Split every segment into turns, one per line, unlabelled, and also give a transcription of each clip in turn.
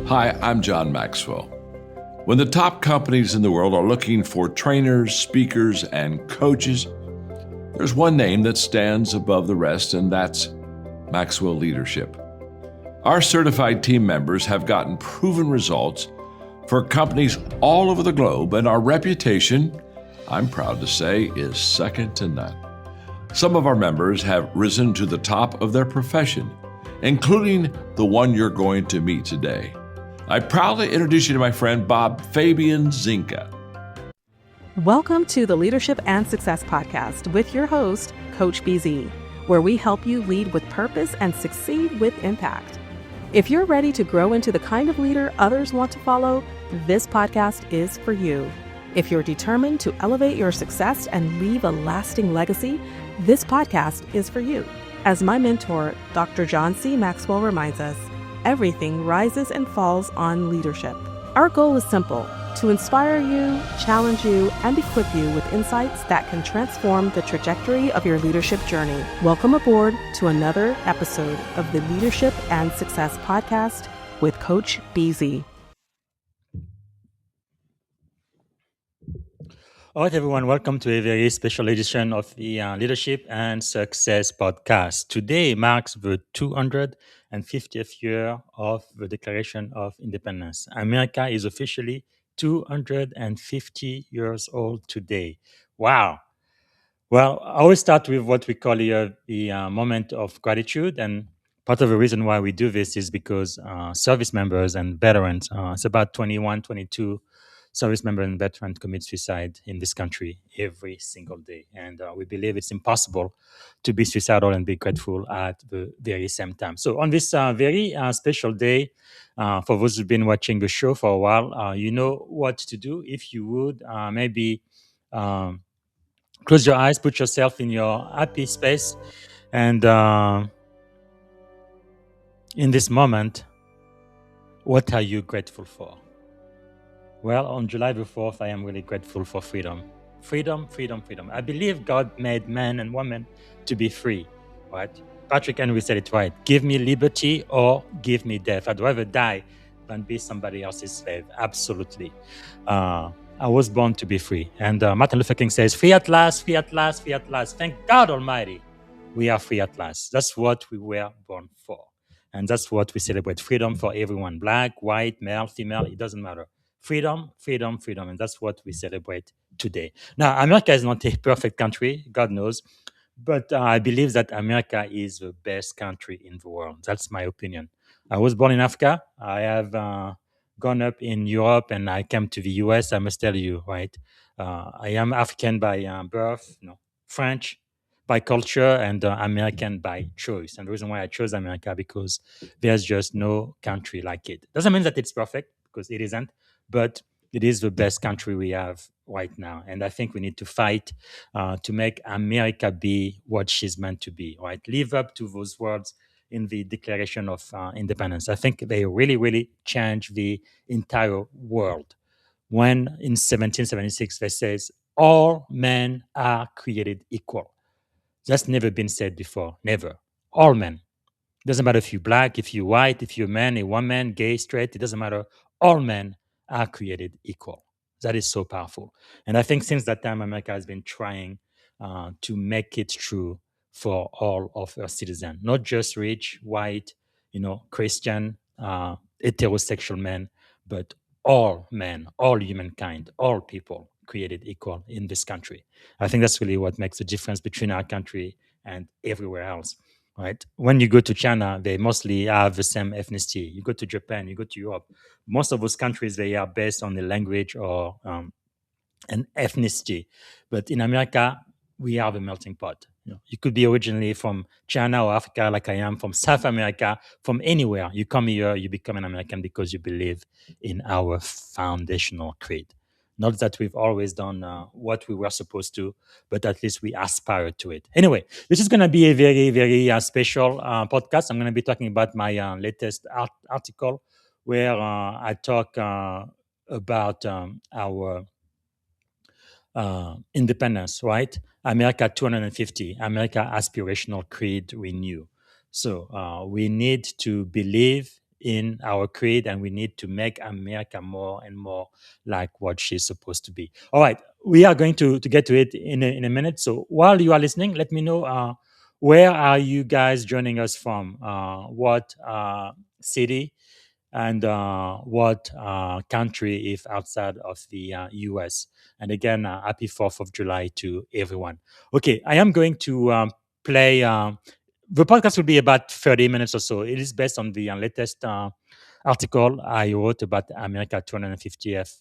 Hi, I'm John Maxwell. When the top companies in the world are looking for trainers, speakers, and coaches, there's one name that stands above the rest, and that's Maxwell Leadership. Our certified team members have gotten proven results for companies all over the globe, and our reputation, I'm proud to say, is second to none. Some of our members have risen to the top of their profession, including the one you're going to meet today. I proudly introduce you to my friend Bob Fabian Zinka.
Welcome to the Leadership and Success Podcast with your host, Coach BZ, where we help you lead with purpose and succeed with impact. If you're ready to grow into the kind of leader others want to follow, this podcast is for you. If you're determined to elevate your success and leave a lasting legacy, this podcast is for you. As my mentor, Dr. John C. Maxwell reminds us, everything rises and falls on leadership. Our goal is simple: to inspire you, challenge you, and equip you with insights that can transform the trajectory of your leadership journey. Welcome aboard to another episode of the Leadership and Success Podcast with Coach BZ.
All right, everyone, welcome to a very special edition of the Leadership and Success Podcast. Today marks the 250th year of the Declaration of Independence. America is officially 250 years old today. Wow. Well, I always start with what we call here the moment of gratitude. And part of the reason why we do this is because service members and veterans, it's about 21, 22 service members and veterans commit suicide in this country every single day. And we believe it's impossible to be suicidal and be grateful at the very same time. So on this very special day, for those who've been watching the show for a while, you know what to do. If you would maybe close your eyes, put yourself in your happy space, and in this moment, what are you grateful for? Well, on July the 4th, I am really grateful for freedom. Freedom, freedom, freedom. I believe God made man and woman to be free, right? Patrick Henry said it right. Give me liberty or give me death. I'd rather die than be somebody else's slave. Absolutely. I was born to be free. And Martin Luther King says, free at last, free at last, free at last. Thank God Almighty, we are free at last. That's what we were born for. And that's what we celebrate. Freedom for everyone. Black, white, male, female, it doesn't matter. Freedom, freedom, freedom. And that's what we celebrate today. Now, America is not a perfect country, God knows. But I believe that America is the best country in the world. That's my opinion. I was born in Africa. I have gone up in Europe and I came to the US. I must tell you, right? I am African by birth, French by culture, and American by choice. And the reason why I chose America because there's just no country like it. Doesn't mean that it's perfect, because it isn't, but it is the best country we have right now. And I think we need to fight to make America be what she's meant to be, right? Live up to those words in the Declaration of Independence. I think they really, really changed the entire world. When in 1776 they says, all men are created equal. That's never been said before, never. All men. Doesn't matter if you're black, if you're white, if you're a man, a woman, gay, straight, it doesn't matter. All men are created equal. That is so powerful. And I think since that time, America has been trying to make it true for all of her citizens, not just rich, white, Christian, heterosexual men, but all men, all humankind, all people created equal in this country. I think that's really what makes the difference between our country and everywhere else. Right? When you go to China, they mostly have the same ethnicity. You go to Japan, you go to Europe. Most of those countries, they are based on the language or an ethnicity. But in America, we have a melting pot. You could be originally from China or Africa, like I am, from South America, from anywhere. You come here, you become an American because you believe in our foundational creed. Not that we've always done what we were supposed to, but at least we aspire to it. Anyway, this is going to be a very, very special podcast. I'm going to be talking about my latest article where I talk about our independence, right? America 250, America Aspirational Creed Renew. So we need to believe in our creed, and we need to make America more and more like what she's supposed to be. All right, we are going to get to it in a minute. So while you are listening, let me know where are you guys joining us from? What city? And what country if outside of the US. And again, happy 4th of July to everyone. Okay, I am going to play, the podcast will be about 30 minutes or so. It is based on the latest article I wrote about America's 250th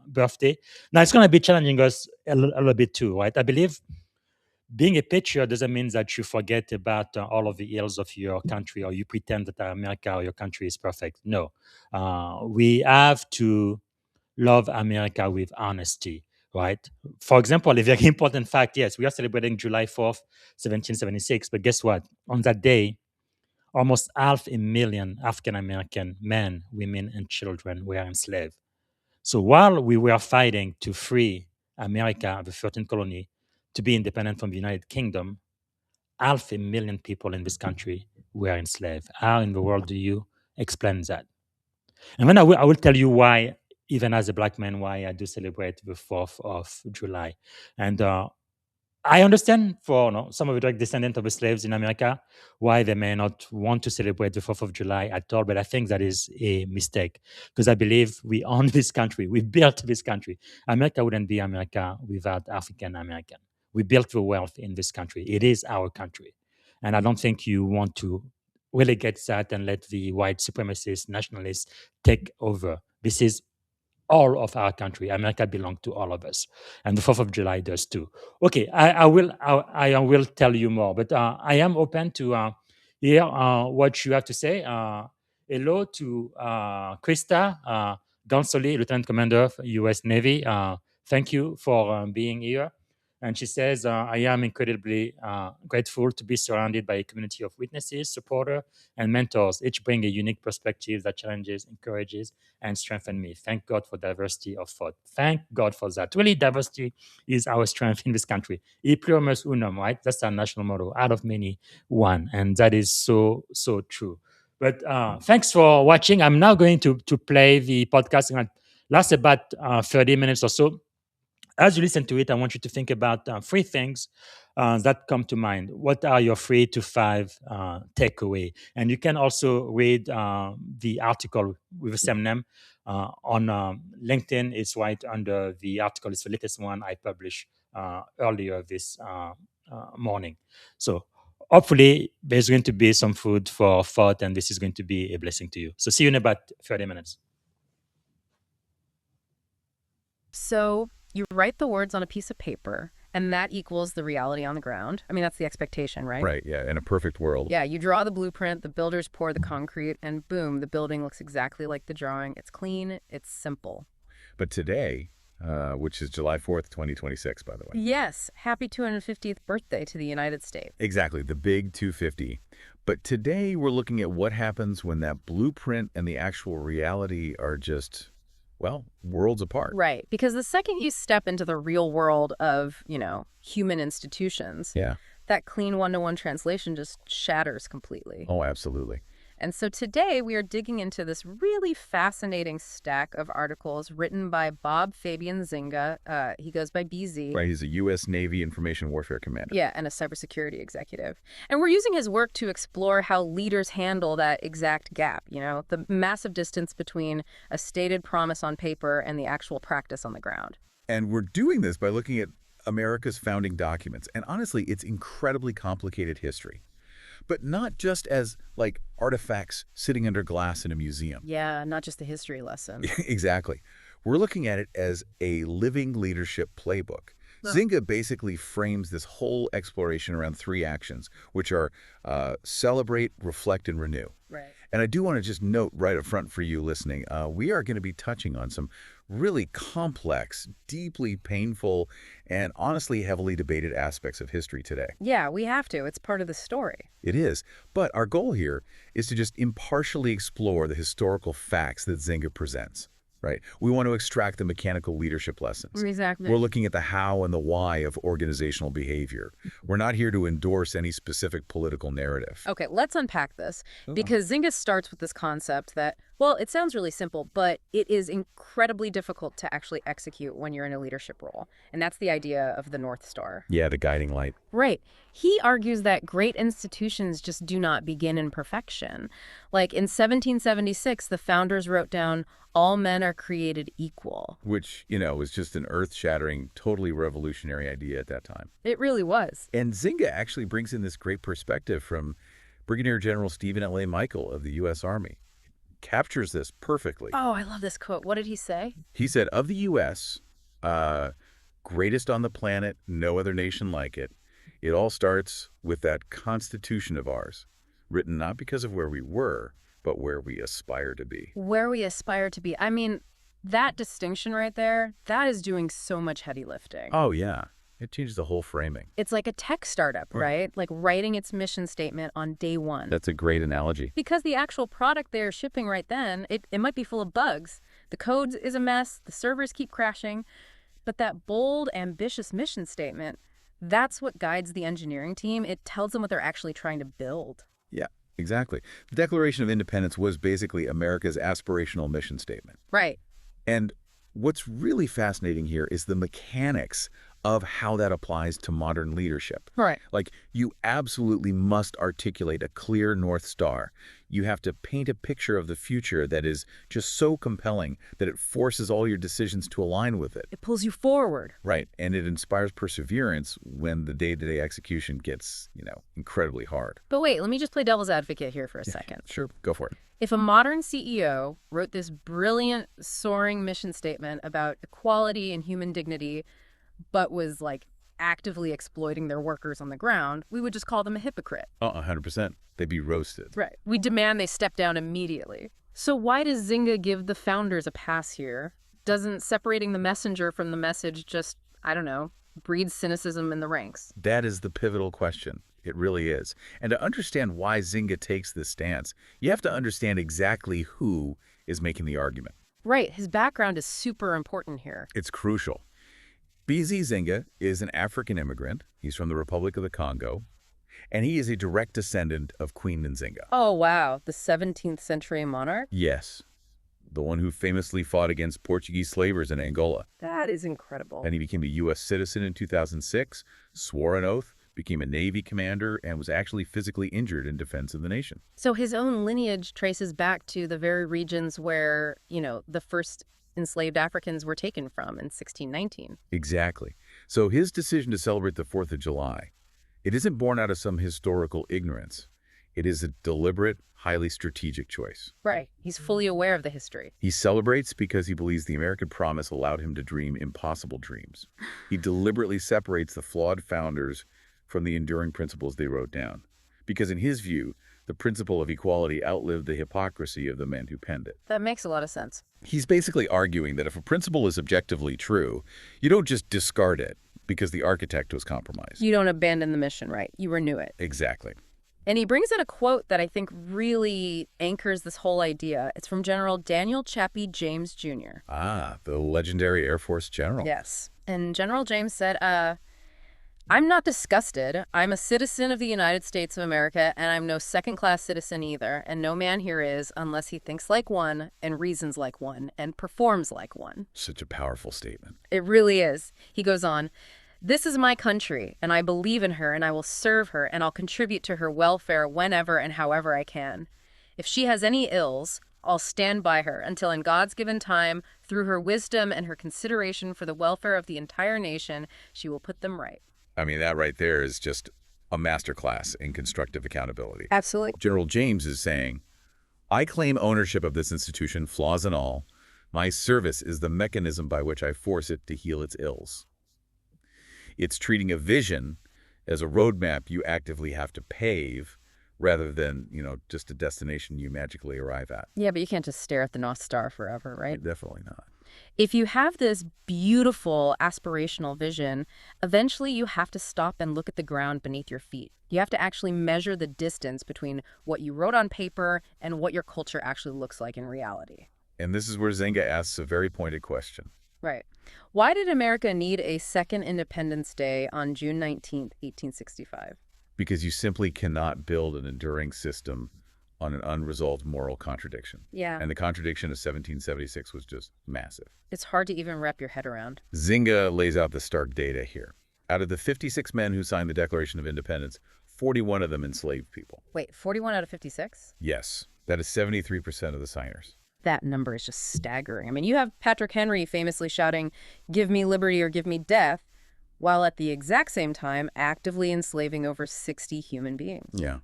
birthday. Now, it's going to be challenging us a little bit too, right? I believe being a patriot doesn't mean that you forget about all of the ills of your country or you pretend that America or your country is perfect. No. We have to love America with honesty, right? For example, a very important fact, yes, we are celebrating July 4th, 1776, but guess what? On that day, almost 500,000 African American men, women, and children were enslaved. So while we were fighting to free America, the 13th colony, to be independent from the United Kingdom, 500,000 people in this country were enslaved. How in the world do you explain that? And then I will tell you why, even as a black man, why I do celebrate the 4th of July. And I understand for some of the direct descendants of the slaves in America why they may not want to celebrate the 4th of July at all, but I think that is a mistake because I believe we own this country. We built this country. America wouldn't be America without African American. We built the wealth in this country. It is our country. And I don't think you want to relegate that and let the white supremacists, nationalists take over. This is all of our country. America belongs to all of us, and the 4th of July does too. Okay, I will tell you more, but I am open to hear what you have to say. Hello to Krista Gansoli, Lieutenant Commander of U.S. Navy. Thank you for being here. And she says, I am incredibly grateful to be surrounded by a community of witnesses, supporters, and mentors, each bring a unique perspective that challenges, encourages, and strengthens me. Thank God for diversity of thought. Thank God for that. Really, diversity is our strength in this country. E pluribus unum, right? That's our national motto. Out of many, one. And that is so, so true. But thanks for watching. I'm now going to play the podcast. It's going to last about 30 minutes or so. As you listen to it, I want you to think about three things that come to mind. What are your 3 to 5 takeaway? And you can also read the article with the same name on LinkedIn. It's right under the article. It's the latest one I published earlier this morning. So hopefully there's going to be some food for thought, and this is going to be a blessing to you. So see you in about 30 minutes.
So you write the words on a piece of paper, and that equals the reality on the ground. I mean, that's the expectation, right?
Right, yeah, in a perfect world.
Yeah, you draw the blueprint, the builders pour the concrete, and boom, the building looks exactly like the drawing. It's clean, it's simple.
But today, which is July 4th, 2026, by the way.
Yes, happy 250th birthday to the United States.
Exactly, the big 250. But today we're looking at what happens when that blueprint and the actual reality are just, well, worlds apart.
Right, because the second you step into the real world of, human institutions, that clean one-to-one translation just shatters completely.
Oh, absolutely.
And so today we are digging into this really fascinating stack of articles written by Bob Fabian Zinga. He goes by BZ.
Right, he's a U.S. Navy Information Warfare Commander.
Yeah, and a cybersecurity executive. And we're using his work to explore how leaders handle that exact gap, the massive distance between a stated promise on paper and the actual practice on the ground.
And we're doing this by looking at America's founding documents. And honestly, it's incredibly complicated history. But not just as, like, artifacts sitting under glass in a museum.
Yeah, not just a history lesson.
Exactly. We're looking at it as a living leadership playbook. Zinga basically frames this whole exploration around 3 actions, which are celebrate, reflect, and renew.
Right.
And I do want to just note right up front for you listening, we are going to be touching on some really complex, deeply painful, and honestly heavily debated aspects of history today.
Yeah, we have to. It's part of the story.
It is. But our goal here is to just impartially explore the historical facts that Zinga presents. right? We want to extract the mechanical leadership lessons.
Exactly.
We're looking at the how and the why of organizational behavior. We're not here to endorse any specific political narrative.
Okay, let's unpack this, because Zynga starts with this concept that, well, it sounds really simple, but it is incredibly difficult to actually execute when you're in a leadership role. And that's the idea of the North Star.
Yeah, the guiding light.
Right. He argues that great institutions just do not begin in perfection. Like in 1776, the founders wrote down, all men are created equal.
Which, was just an earth-shattering, totally revolutionary idea at that time.
It really was.
And Zynga actually brings in this great perspective from Brigadier General Stephen L.A. Michael of the U.S. Army. Captures this perfectly.
Oh, I love this quote. What did he say?
He said, of the U.S., greatest on the planet, no other nation like it, it all starts with that Constitution of ours, written not because of where we were, but where we aspire to be.
Where we aspire to be. I mean, that distinction right there, that is doing so much heavy lifting.
Oh, yeah. It changes the whole framing.
It's like a tech startup, right? Like writing its mission statement on day one.
That's a great analogy.
Because the actual product they're shipping right then, it might be full of bugs. The code is a mess. The servers keep crashing. But that bold, ambitious mission statement, that's what guides the engineering team. It tells them what they're actually trying to build.
Yeah, exactly. The Declaration of Independence was basically America's aspirational mission statement.
Right.
And what's really fascinating here is the mechanics of how that applies to modern leadership.
Right.
Like, you absolutely must articulate a clear North Star. You have to paint a picture of the future that is just so compelling that it forces all your decisions to align with it.
It pulls you forward.
Right. And it inspires perseverance when the day-to-day execution gets, incredibly hard.
But wait, let me just play devil's advocate here for a second.
Sure. Go for it.
If a modern CEO wrote this brilliant, soaring mission statement about equality and human dignity, but was actively exploiting their workers on the ground, we would just call them a hypocrite.
100%. They'd be roasted.
Right. We demand they step down immediately. So why does Zynga give the founders a pass here? Doesn't separating the messenger from the message just, breed cynicism in the ranks?
That is the pivotal question. It really is. And to understand why Zynga takes this stance, you have to understand exactly who is making the argument.
Right. His background is super important here.
It's crucial. BZ Zynga is an African immigrant. He's from the Republic of the Congo, and he is a direct descendant of Queen Nzinga.
Oh, wow. The 17th century monarch?
Yes, the one who famously fought against Portuguese slavers in Angola.
That is incredible.
And he became a U.S. citizen in 2006, swore an oath, became a Navy commander, and was actually physically injured in defense of the nation.
So his own lineage traces back to the very regions where, the first enslaved Africans were taken from in 1619.
Exactly. So his decision to celebrate the 4th of July, it isn't born out of some historical ignorance. It is a deliberate, highly strategic choice.
Right. He's fully aware of the history.
He celebrates because he believes the American promise allowed him to dream impossible dreams. He deliberately separates the flawed founders from the enduring principles they wrote down. Because in his view, the principle of equality outlived the hypocrisy of the men who penned it.
That makes a lot of sense.
He's basically arguing that if a principle is objectively true, you don't just discard it because the architect was compromised.
You don't abandon the mission, right? You renew it.
Exactly.
And he brings in a quote that I think really anchors this whole idea. It's from General Daniel Chappie James Jr.
Ah, the legendary Air Force general.
Yes. And General James said, I'm not disgusted. I'm a citizen of the United States of America, and I'm no second-class citizen either, and no man here is unless he thinks like one and reasons like one and performs like one.
Such a powerful statement.
It really is. He goes on, this is my country, and I believe in her, and I will serve her, and I'll contribute to her welfare whenever and however I can. If she has any ills, I'll stand by her until in God's given time, through her wisdom and her consideration for the welfare of the entire nation, she will put them right.
I mean, that right there is just a masterclass in constructive accountability.
Absolutely.
General James is saying, I claim ownership of this institution, flaws and all. My service is the mechanism by which I force it to heal its ills. It's treating a vision as a roadmap you actively have to pave rather than, just a destination you magically arrive at.
Yeah, but you can't just stare at the North Star forever, right?
Definitely not.
If you have this beautiful aspirational vision, eventually you have to stop and look at the ground beneath your feet. You have to actually measure the distance between what you wrote on paper and what your culture actually looks like in reality.
And this is where Zynga asks a very pointed question.
Right. Why did America need a second Independence Day on June 19th, 1865?
Because you simply cannot build an enduring system on an unresolved moral contradiction.
Yeah.
And the contradiction of 1776 was just massive.
It's hard to even wrap your head around.
Zynga lays out the stark data here. Out of the 56 men who signed the Declaration of Independence, 41 of them enslaved people.
Wait, 41 out of 56?
Yes, that is 73% of the signers.
That number is just staggering. I mean, you have Patrick Henry famously shouting, "Give me liberty or give me death," while at the exact same time actively enslaving over 60 human beings.
Yeah.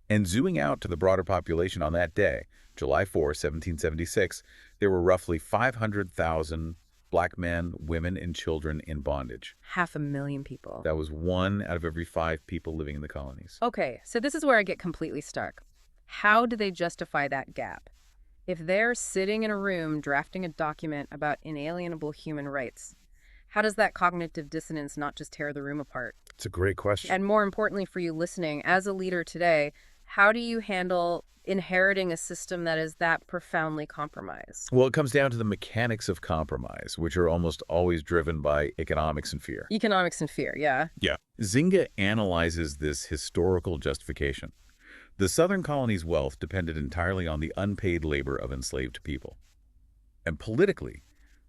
And zooming out to the broader population on that day, July 4, 1776, there were roughly 500,000 black men, women, and children in bondage.
500,000 people.
That was 1 out of every 5 people living in the colonies.
Okay, so this is where I get completely stuck. How do they justify that gap? If they're sitting in a room drafting a document about inalienable human rights, how does that cognitive dissonance not just tear the room apart?
It's a great question.
And more importantly for you listening, as a leader today, how do you handle inheriting a system that is that profoundly compromised?
Well, it comes down to the mechanics of compromise, which are almost always driven by economics and fear.
Economics and fear, yeah.
Yeah. Zynga analyzes this historical justification. The Southern colonies' wealth depended entirely on the unpaid labor of enslaved people. And politically,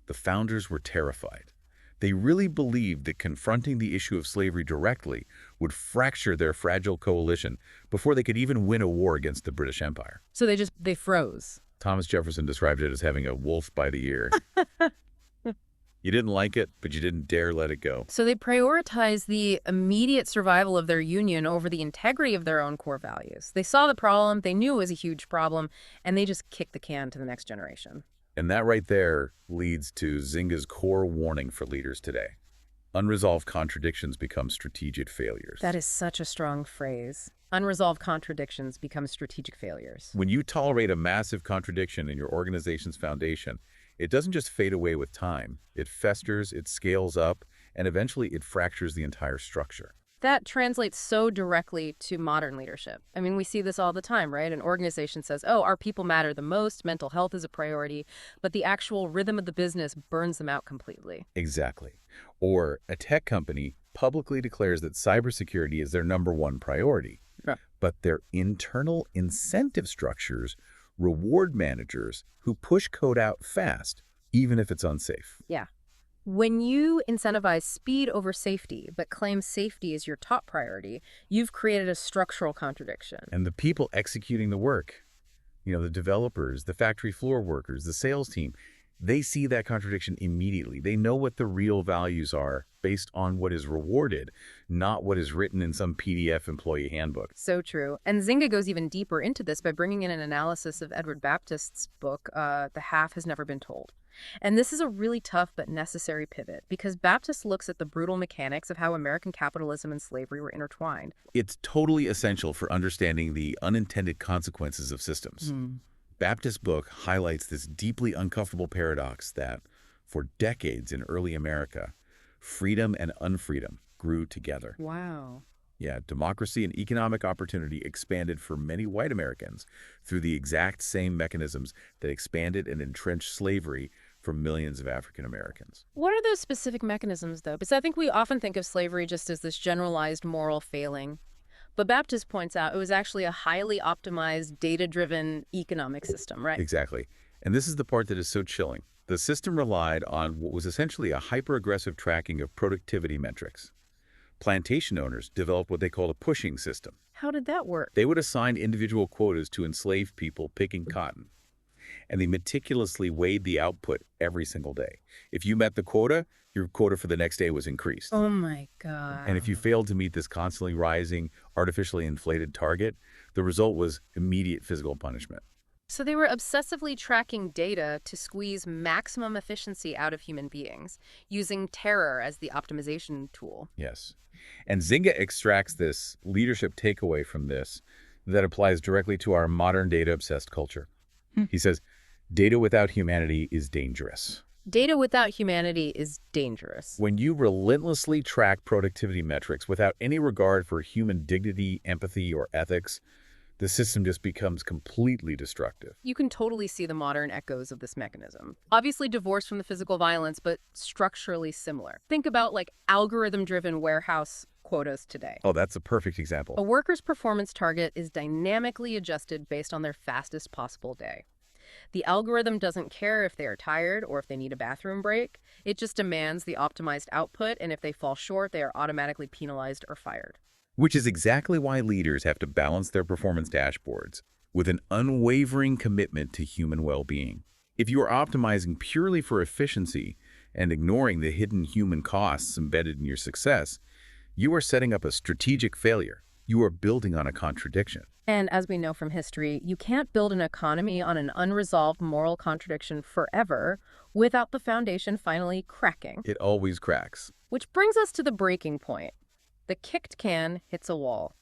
the founders were terrified. They really believed that confronting the issue of slavery directly would fracture their fragile coalition before they could even win a war against the British Empire.
So they froze.
Thomas Jefferson described it as having a wolf by the ear. You didn't like it, but you didn't dare let it go.
So they prioritized the immediate survival of their union over the integrity of their own core values. They saw the problem, they knew it was a huge problem, and they just kicked the can to the next generation.
And that right there leads to Zynga's core warning for leaders today. Unresolved contradictions become strategic failures.
That is such a strong phrase. Unresolved contradictions become strategic failures.
When you tolerate a massive contradiction in your organization's foundation, it doesn't just fade away with time. It festers, it scales up, and eventually it fractures the entire structure.
That translates so directly to modern leadership. I mean, we see this all the time, right? An organization says, oh, our people matter the most, mental health is a priority, but the actual rhythm of the business burns them out completely.
Exactly. Or a tech company publicly declares that cybersecurity is their #1 priority, but their internal incentive structures reward managers who push code out fast, even if it's unsafe.
Yeah. When you incentivize speed over safety, but claim safety is your top priority, you've created a structural contradiction.
And the people executing the work, the developers, the factory floor workers, the sales team, they see that contradiction immediately. They know what the real values are based on what is rewarded, not what is written in some PDF employee handbook.
So true. And Zynga goes even deeper into this by bringing in an analysis of Edward Baptist's book, The Half Has Never Been Told. And this is a really tough but necessary pivot because Baptist looks at the brutal mechanics of how American capitalism and slavery were intertwined.
It's totally essential for understanding the unintended consequences of systems. Baptist's book highlights this deeply uncomfortable paradox that, for decades in early America, freedom and unfreedom grew together.
Wow.
Yeah, democracy and economic opportunity expanded for many white Americans through the exact same mechanisms that expanded and entrenched slavery for millions of African Americans.
What are those specific mechanisms, though? Because I think we often think of slavery just as this generalized moral failing. But Baptist points out it was actually a highly optimized, data-driven economic system, right?
Exactly. And this is the part that is so chilling. The system relied on what was essentially a hyper-aggressive tracking of productivity metrics. Plantation owners developed what they called a pushing system.
How did that work?
They would assign individual quotas to enslaved people picking cotton, and they meticulously weighed the output every single day. If you met the quota, your quota for the next day was increased.
Oh my God.
And if you failed to meet this constantly rising, artificially inflated target, the result was immediate physical punishment.
So they were obsessively tracking data to squeeze maximum efficiency out of human beings, using terror as the optimization tool.
Yes. And Zynga extracts this leadership takeaway from this that applies directly to our modern data-obsessed culture. He says, data without humanity is dangerous.
Data without humanity is dangerous.
When you relentlessly track productivity metrics without any regard for human dignity, empathy, or ethics, The system just becomes completely destructive.
You can totally see the modern echoes of this mechanism. Obviously divorced from the physical violence, but structurally similar. Think about like algorithm-driven warehouse quotas today.
Oh, that's a perfect
A
example.
worker's performance target is dynamically adjusted based on their fastest possible day. The algorithm doesn't care if they are tired or if they need a bathroom break. It just demands the optimized output, and if they fall short, they are automatically penalized or fired.
Which is exactly why leaders have to balance their performance dashboards with an unwavering commitment to human well-being. If you are optimizing purely for efficiency and ignoring the hidden human costs embedded in your success, you are setting up a strategic failure. You are building on a contradiction.
And as we know from history, you can't build an economy on an unresolved moral contradiction forever without the foundation finally cracking.
It always cracks.
Which brings us to the breaking point. The kicked can hits a wall.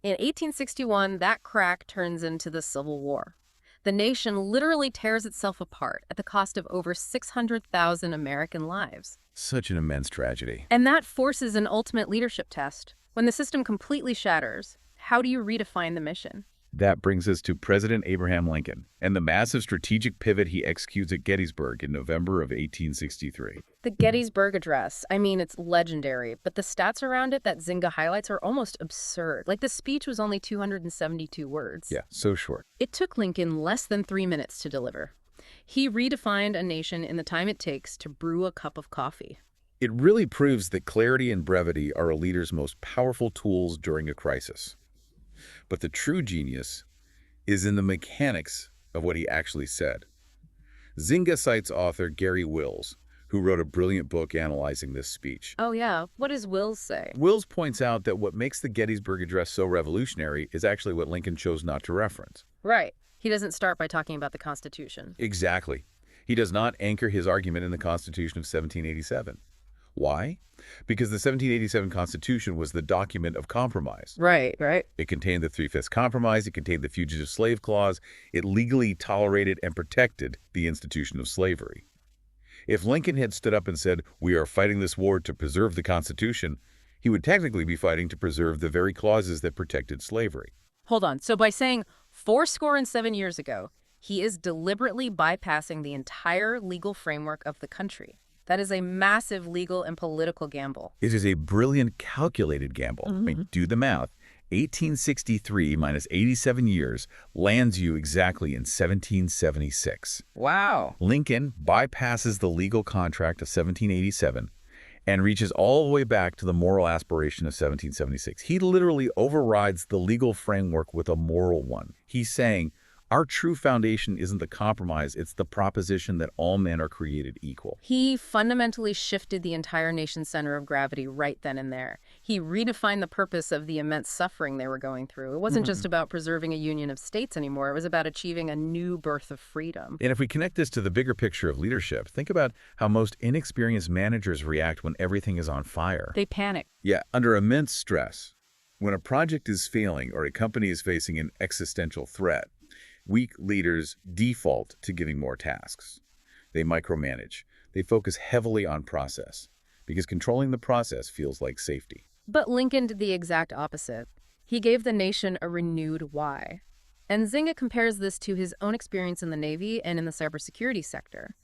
In 1861, that crack turns into the Civil War. The nation literally tears itself apart at the cost of over 600,000 American lives.
Such an immense tragedy.
And that forces an ultimate leadership test. When the system completely shatters, how do you redefine the mission?
That brings us to President Abraham Lincoln and the massive strategic pivot he executes at Gettysburg in November of 1863.
The Gettysburg Address, I mean, it's legendary, but the stats around it that Zynga highlights are almost absurd. Like, the speech was only 272 words.
Yeah, so short.
It took Lincoln less than 3 minutes to deliver. He redefined a nation in the time it takes to brew a cup of coffee.
It really proves that clarity and brevity are a leader's most powerful tools during a crisis. But the true genius is in the mechanics of what he actually said. Zynga cites author Gary Wills, who wrote a brilliant book analyzing this speech.
Oh yeah, what does Wills say?
Wills points out that what makes the Gettysburg Address so revolutionary is actually what Lincoln chose not to reference.
Right. He doesn't start by talking about the Constitution.
Exactly. He does not anchor his argument in the Constitution of 1787. Why? Because the 1787 Constitution was the document of compromise.
Right.
It contained the Three-Fifths Compromise, it contained the Fugitive Slave Clause, it legally tolerated and protected the institution of slavery. If Lincoln had stood up and said, "We are fighting this war to preserve the Constitution," he would technically be fighting to preserve the very clauses that protected slavery.
Hold on. So by saying 7 years ago, he is deliberately bypassing the entire legal framework of the country. That is a massive legal and political gamble.
It is a brilliant, calculated gamble. I mean, do the math. 1863 minus 87 years lands you exactly in 1776.
Wow.
Lincoln bypasses the legal contract of 1787 and reaches all the way back to the moral aspiration of 1776. He literally overrides the legal framework with a moral one. He's saying, our true foundation isn't the compromise, it's the proposition that all men are created equal.
He fundamentally shifted the entire nation's center of gravity right then and there. He redefined the purpose of the immense suffering they were going through. It wasn't just about preserving a union of states anymore. It was about achieving a new birth of freedom.
And if we connect this to the bigger picture of leadership, think about how most inexperienced managers react when everything is on fire.
They panic.
Yeah, under immense stress. When a project is failing or a company is facing an existential threat, weak leaders default to giving more tasks. They micromanage. They focus heavily on process because controlling the process feels like safety.
But Lincoln did the exact opposite. He gave the nation a renewed why. And Zynga compares this to his own experience in the Navy and in the cybersecurity sector.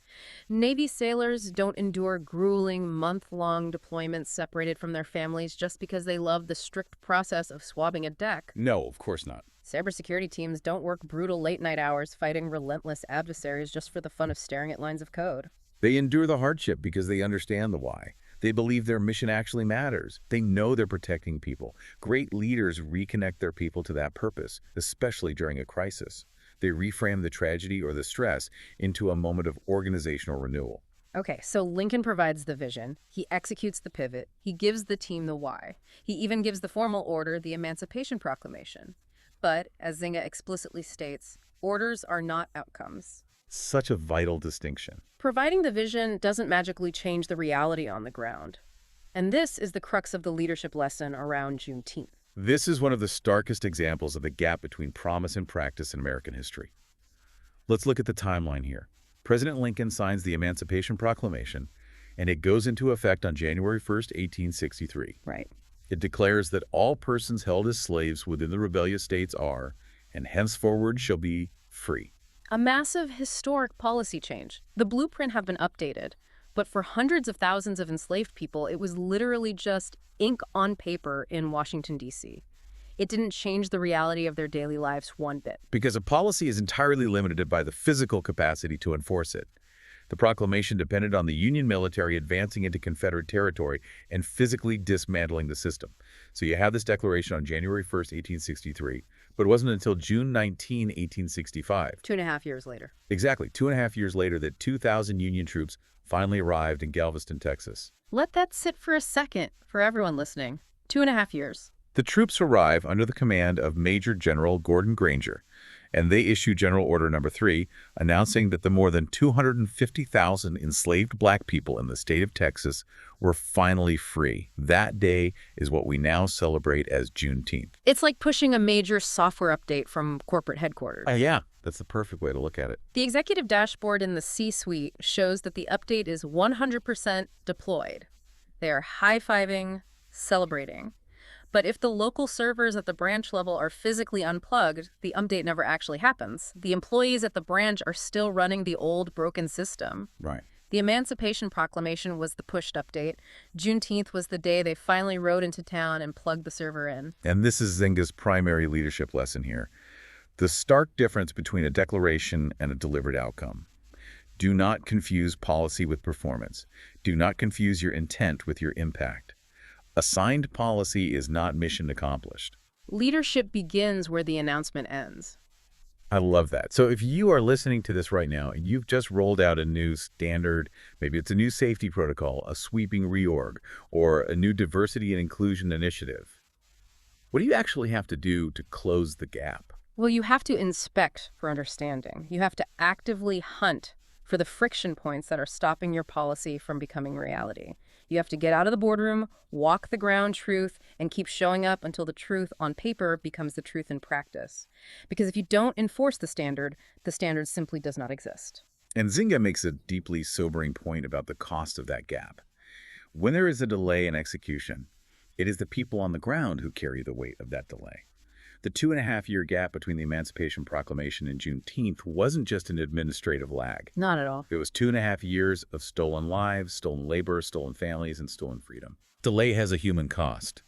Navy sailors don't endure grueling, month-long deployments separated from their families just because they love the strict process of swabbing a deck.
No, of course not.
Cybersecurity teams don't work brutal late-night hours fighting relentless adversaries just for the fun of staring at lines of code.
They endure the hardship because they understand the why. They believe their mission actually matters. They know they're protecting people. Great leaders reconnect their people to that purpose, especially during a crisis. They reframe the tragedy or the stress into a moment of organizational renewal.
Okay, so Lincoln provides the vision, he executes the pivot, he gives the team the why. He even gives the formal order, the Emancipation Proclamation. But, as Zynga explicitly states, orders are not outcomes.
Such a vital distinction.
Providing the vision doesn't magically change the reality on the ground. And this is the crux of the leadership lesson around Juneteenth.
This is one of the starkest examples of the gap between promise and practice in American history. Let's look at the timeline here. President Lincoln signs the Emancipation Proclamation, and it goes into effect on January 1st, 1863.
Right.
It declares that all persons held as slaves within the rebellious states are, and henceforward shall be free.
A massive historic policy change. The blueprint had been updated, but for hundreds of thousands of enslaved people, it was literally just ink on paper in Washington, D.C. It didn't change the reality of their daily lives one bit.
Because a policy is entirely limited by the physical capacity to enforce it. The proclamation depended on the Union military advancing into Confederate territory and physically dismantling the system. So you have this declaration on January 1st, 1863, but it wasn't until June 19, 1865.
2.5 years later.
Exactly, 2.5 years later that 2,000 Union troops finally arrived in Galveston, Texas.
Let that sit for a second for everyone listening. 2.5 years.
The troops arrive under the command of Major General Gordon Granger, and they issue General Order No. 3, announcing that the more than 250,000 enslaved black people in the state of Texas were finally free. That day is what we now celebrate as Juneteenth.
It's like pushing a major software update from corporate headquarters.
Yeah, that's the perfect way to look at it.
The executive dashboard in the C-suite shows that the update is 100% deployed. They are high-fiving, celebrating. But if the local servers at the branch level are physically unplugged, the update never actually happens. The employees at the branch are still running the old broken system.
Right.
The Emancipation Proclamation was the pushed update. Juneteenth was the day they finally rode into town and plugged the server in.
And this is Zynga's primary leadership lesson here. The stark difference between a declaration and a delivered outcome. Do not confuse policy with performance. Do not confuse your intent with your impact. A signed policy is not mission accomplished.
Leadership begins where the announcement ends.
I love that. So if you are listening to this right now and you've just rolled out a new standard, maybe it's a new safety protocol, a sweeping reorg, or a new diversity and inclusion initiative, what do you actually have to do to close the gap?
Well, you have to inspect for understanding. You have to actively hunt for the friction points that are stopping your policy from becoming reality. You have to get out of the boardroom, walk the ground truth, and keep showing up until the truth on paper becomes the truth in practice. Because if you don't enforce the standard simply does not exist.
And Zynga makes a deeply sobering point about the cost of that gap. When there is a delay in execution, it is the people on the ground who carry the weight of that delay. The 2.5-year gap between the Emancipation Proclamation and Juneteenth wasn't just an administrative lag.
Not at all.
It was 2.5 years of stolen lives, stolen labor, stolen families, and stolen freedom. Delay has a human cost.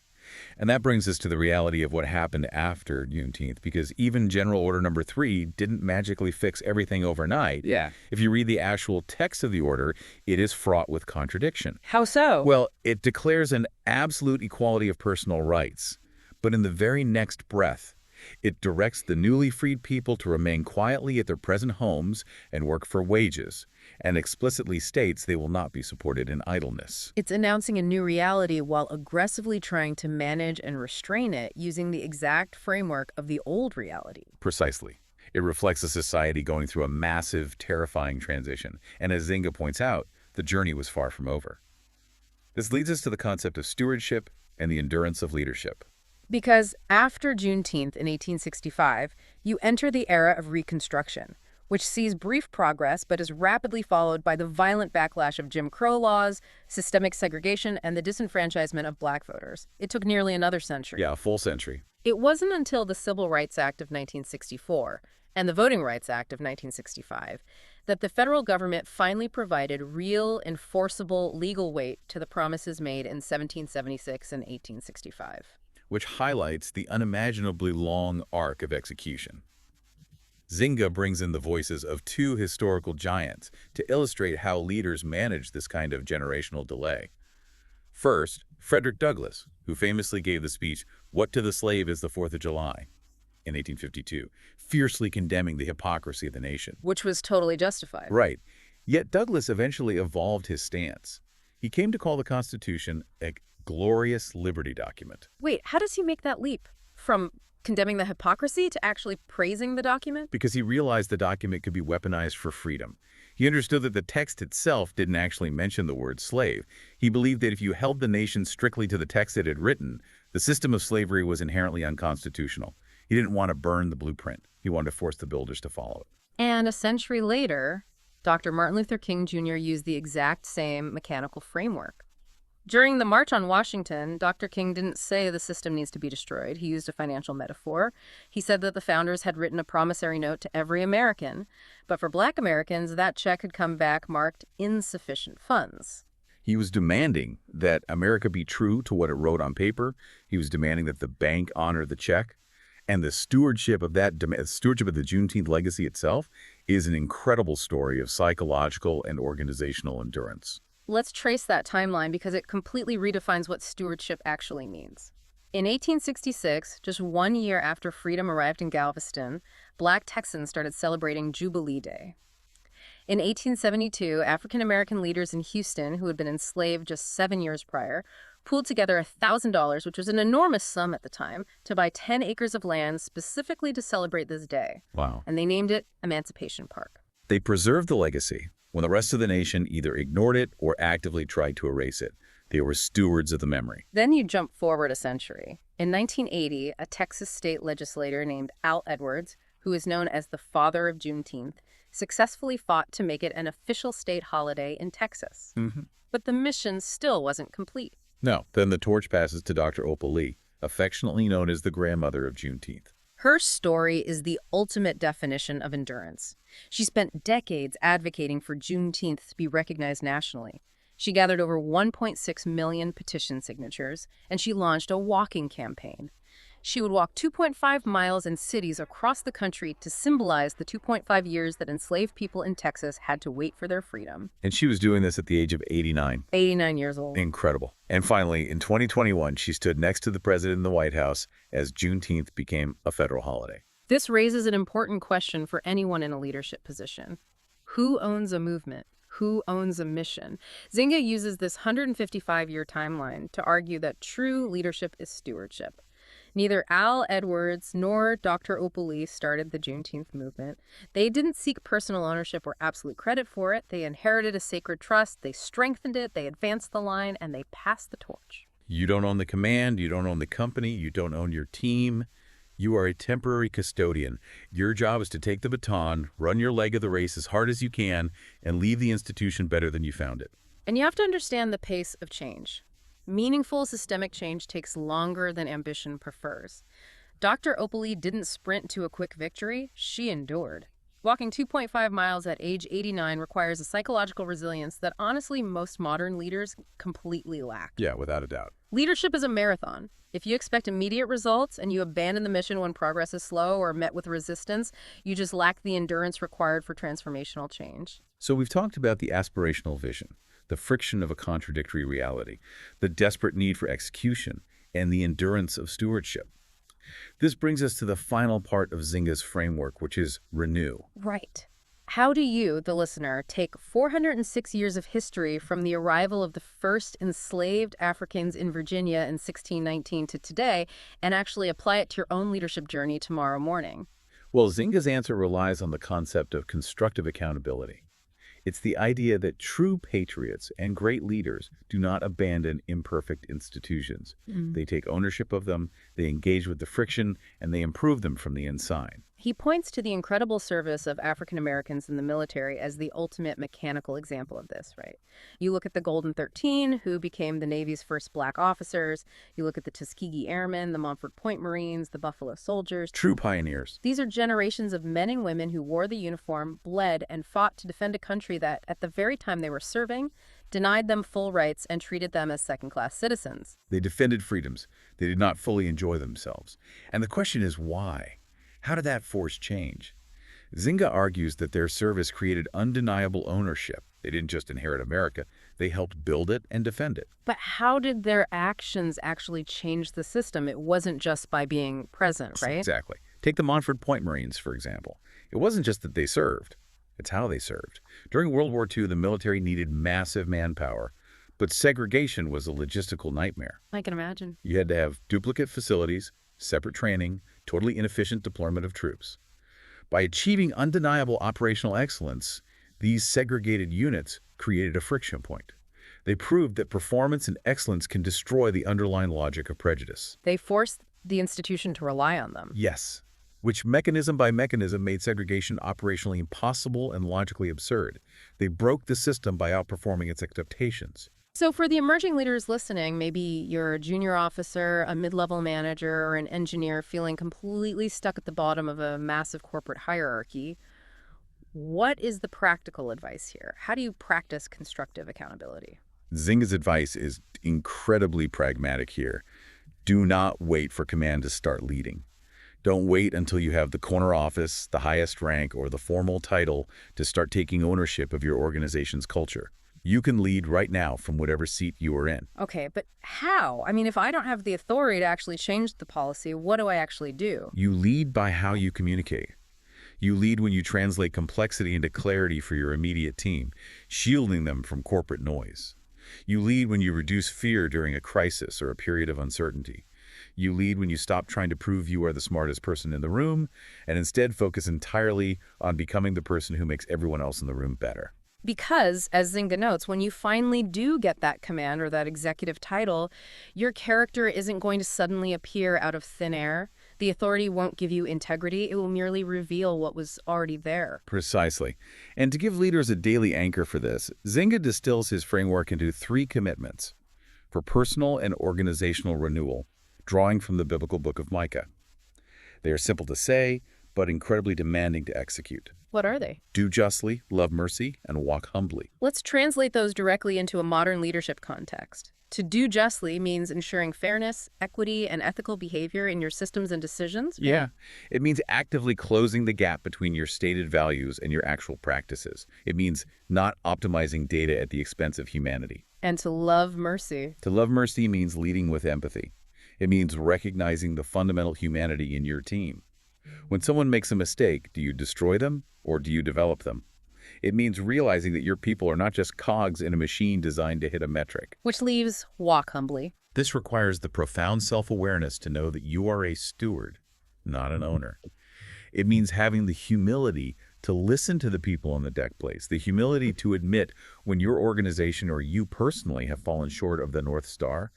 And that brings us to the reality of what happened after Juneteenth, because even General Order No. 3 didn't magically fix everything overnight.
Yeah.
If you read the actual text of the order, it is fraught with contradiction.
How so?
Well, it declares an absolute equality of personal rights. But in the very next breath, it directs the newly freed people to remain quietly at their present homes and work for wages, and explicitly states they will not be supported in idleness.
It's announcing a new reality while aggressively trying to manage and restrain it using the exact framework of the old reality.
Precisely. It reflects a society going through a massive, terrifying transition. And as Zynga points out, the journey was far from over. This leads us to the concept of stewardship and the endurance of leadership.
Because after Juneteenth in 1865, you enter the era of Reconstruction, which sees brief progress but is rapidly followed by the violent backlash of Jim Crow laws, systemic segregation, and the disenfranchisement of black voters. It took nearly another century.
Yeah, a full century.
It wasn't until the Civil Rights Act of 1964 and the Voting Rights Act of 1965 that the federal government finally provided real, enforceable legal weight to the promises made in 1776 and 1865.
Which highlights the unimaginably long arc of execution. Zynga brings in the voices of two historical giants to illustrate how leaders manage this kind of generational delay. First, Frederick Douglass, who famously gave the speech, "What to the slave is the 4th of July," in 1852, fiercely condemning the hypocrisy of the nation.
Which was totally justified.
Right. Yet Douglass eventually evolved his stance. He came to call the Constitution a glorious liberty document.
Wait, how does he make that leap from condemning the hypocrisy to actually praising the document?
Because he realized the document could be weaponized for freedom. He understood that the text itself didn't actually mention the word slave. He believed that if you held the nation strictly to the text it had written, the system of slavery was inherently unconstitutional. He didn't want to burn the blueprint. He wanted to force the builders to follow it.
And a century later, Dr. Martin Luther King Jr. used the exact same mechanical framework. During the March on Washington, Dr. King didn't say the system needs to be destroyed. He used a financial metaphor. He said that the founders had written a promissory note to every American, but for Black Americans, that check had come back marked insufficient funds.
He was demanding that America be true to what it wrote on paper. He was demanding that the bank honor the check. And the stewardship of the Juneteenth legacy itself is an incredible story of psychological and organizational endurance.
Let's trace that timeline because it completely redefines what stewardship actually means. In 1866, just 1 year after freedom arrived in Galveston, Black Texans started celebrating Jubilee Day. In 1872, African-American leaders in Houston, who had been enslaved just 7 years prior, pooled together $1,000, which was an enormous sum at the time, to buy 10 acres of land specifically to celebrate this day.
Wow.
And they named it Emancipation Park.
They preserved the legacy when the rest of the nation either ignored it or actively tried to erase it. They were stewards of the memory.
Then you jump forward a century. In 1980, a Texas state legislator named Al Edwards, who is known as the father of Juneteenth, successfully fought to make it an official state holiday in Texas. But the mission still wasn't complete.
No, then the torch passes to Dr. Opal Lee, affectionately known as the grandmother of Juneteenth.
Her story is the ultimate definition of endurance. She spent decades advocating for Juneteenth to be recognized nationally. She gathered over 1.6 million petition signatures, and she launched a walking campaign. She would walk 2.5 miles in cities across the country to symbolize the 2.5 years that enslaved people in Texas had to wait for their freedom.
And she was doing this at the age of 89.
89 years old.
Incredible. And finally, in 2021, she stood next to the president in the White House as Juneteenth became a federal holiday.
This raises an important question for anyone in a leadership position. Who owns a movement? Who owns a mission? Zynga uses this 155-year timeline to argue that true leadership is stewardship. Neither Al Edwards nor Dr. Opal Lee started the Juneteenth movement. They didn't seek personal ownership or absolute credit for it. They inherited a sacred trust, they strengthened it, they advanced the line, and they passed the torch.
You don't own the command, you don't own the company, you don't own your team. You are a temporary custodian. Your job is to take the baton, run your leg of the race as hard as you can, and leave the institution better than you found it.
And you have to understand the pace of change. Meaningful systemic change takes longer than ambition prefers. Dr. Opal Lee didn't sprint to a quick victory, she endured. Walking 2.5 miles at age 89 requires a psychological resilience that honestly most modern leaders completely lack.
Yeah, without a doubt.
Leadership is a marathon. If you expect immediate results and you abandon the mission when progress is slow or met with resistance, you just lack the endurance required for transformational change.
So we've talked about the aspirational vision, the friction of a contradictory reality, the desperate need for execution, and the endurance of stewardship. This brings us to the final part of Zynga's framework, which is renew.
Right. How do you, the listener, take 406 years of history from the arrival of the first enslaved Africans in Virginia in 1619 to today and actually apply it to your own leadership journey tomorrow morning?
Well, Zynga's answer relies on the concept of constructive accountability. It's the idea that true patriots and great leaders do not abandon imperfect institutions. They take ownership of them, they engage with the friction, and they improve them from the inside.
He points to the incredible service of African Americans in the military as the ultimate mechanical example of this, right? You look at the Golden 13, who became the Navy's first Black officers. You look at the Tuskegee Airmen, the Montford Point Marines, the Buffalo Soldiers.
True pioneers.
These are generations of men and women who wore the uniform, bled, and fought to defend a country that, at the very time they were serving, denied them full rights and treated them as second-class citizens.
They defended freedoms. They did not fully enjoy themselves. And the question is why? How did that force change? Zynga argues that their service created undeniable ownership. They didn't just inherit America, they helped build it and defend it.
But how did their actions actually change the system? It wasn't just by being present, right?
Exactly. Take the Montford Point Marines, for example. It wasn't just that they served, it's how they served. During World War II, the military needed massive manpower, but segregation was a logistical nightmare.
I can imagine.
You had to have duplicate facilities, separate training, totally inefficient deployment of troops. By achieving undeniable operational excellence, these segregated units created a friction point. They proved that performance and excellence can destroy the underlying logic of prejudice.
They forced the institution to rely on them.
Yes, which mechanism by mechanism made segregation operationally impossible and logically absurd. They broke the system by outperforming its expectations.
So for the emerging leaders listening, maybe you're a junior officer, a mid-level manager, or an engineer feeling completely stuck at the bottom of a massive corporate hierarchy, what is the practical advice here? How do you practice constructive accountability?
Zynga's advice is incredibly pragmatic here. Do not wait for command to start leading. Don't wait until you have the corner office, the highest rank, or the formal title to start taking ownership of your organization's culture. You can lead right now from whatever seat you are in.
Okay, but how? I mean, if I don't have the authority to actually change the policy, what do I actually do?
You lead by how you communicate. You lead when you translate complexity into clarity for your immediate team, shielding them from corporate noise. You lead when you reduce fear during a crisis or a period of uncertainty. You lead when you stop trying to prove you are the smartest person in the room and instead focus entirely on becoming the person who makes everyone else in the room better.
Because, as Zynga notes, when you finally do get that command or that executive title, your character isn't going to suddenly appear out of thin air. The authority won't give you integrity. It will merely reveal what was already there.
Precisely. And to give leaders a daily anchor for this, Zynga distills his framework into 3 commitments for personal and organizational renewal, drawing from the biblical book of Micah. They are simple to say, but incredibly demanding to execute.
What are they?
Do justly, love mercy, and walk humbly.
Let's translate those directly into a modern leadership context. To do justly means ensuring fairness, equity, and ethical behavior in your systems and decisions?
Yeah, it means actively closing the gap between your stated values and your actual practices. It means not optimizing data at the expense of humanity.
And to love mercy.
To love mercy means leading with empathy. It means recognizing the fundamental humanity in your team. When someone makes a mistake, do you destroy them or do you develop them? It means realizing that your people are not just cogs in a machine designed to hit a metric.
Which leaves walk humbly.
This requires the profound self-awareness to know that you are a steward, not an owner. It means having the humility to listen to the people on the deck place, the humility to admit when your organization or you personally have fallen short of the North Star,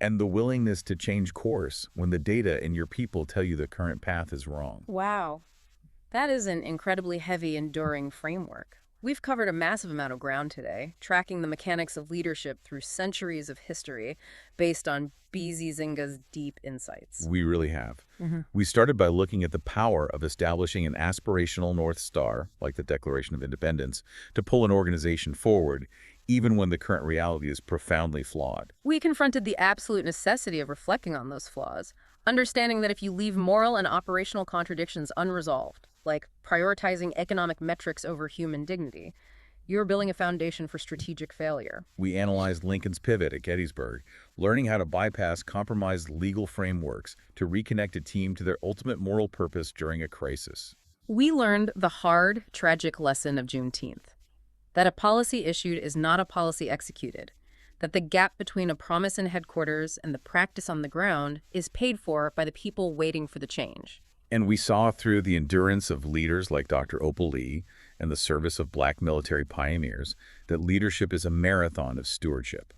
and the willingness to change course when the data and your people tell you the current path is wrong.
Wow. That is an incredibly heavy, enduring framework. We've covered a massive amount of ground today, tracking the mechanics of leadership through centuries of history based on BZ Zynga's deep insights.
We really have. We started by looking at the power of establishing an aspirational North Star, like the Declaration of Independence, to pull an organization forward, even when the current reality is profoundly flawed.
We confronted the absolute necessity of reflecting on those flaws, understanding that if you leave moral and operational contradictions unresolved, like prioritizing economic metrics over human dignity, you're building a foundation for strategic failure.
We analyzed Lincoln's pivot at Gettysburg, learning how to bypass compromised legal frameworks to reconnect a team to their ultimate moral purpose during a crisis.
We learned the hard, tragic lesson of Juneteenth, that a policy issued is not a policy executed, that the gap between a promise in headquarters and the practice on the ground is paid for by the people waiting for the change.
And we saw through the endurance of leaders like Dr. Opal Lee and the service of Black military pioneers that leadership is a marathon of stewardship.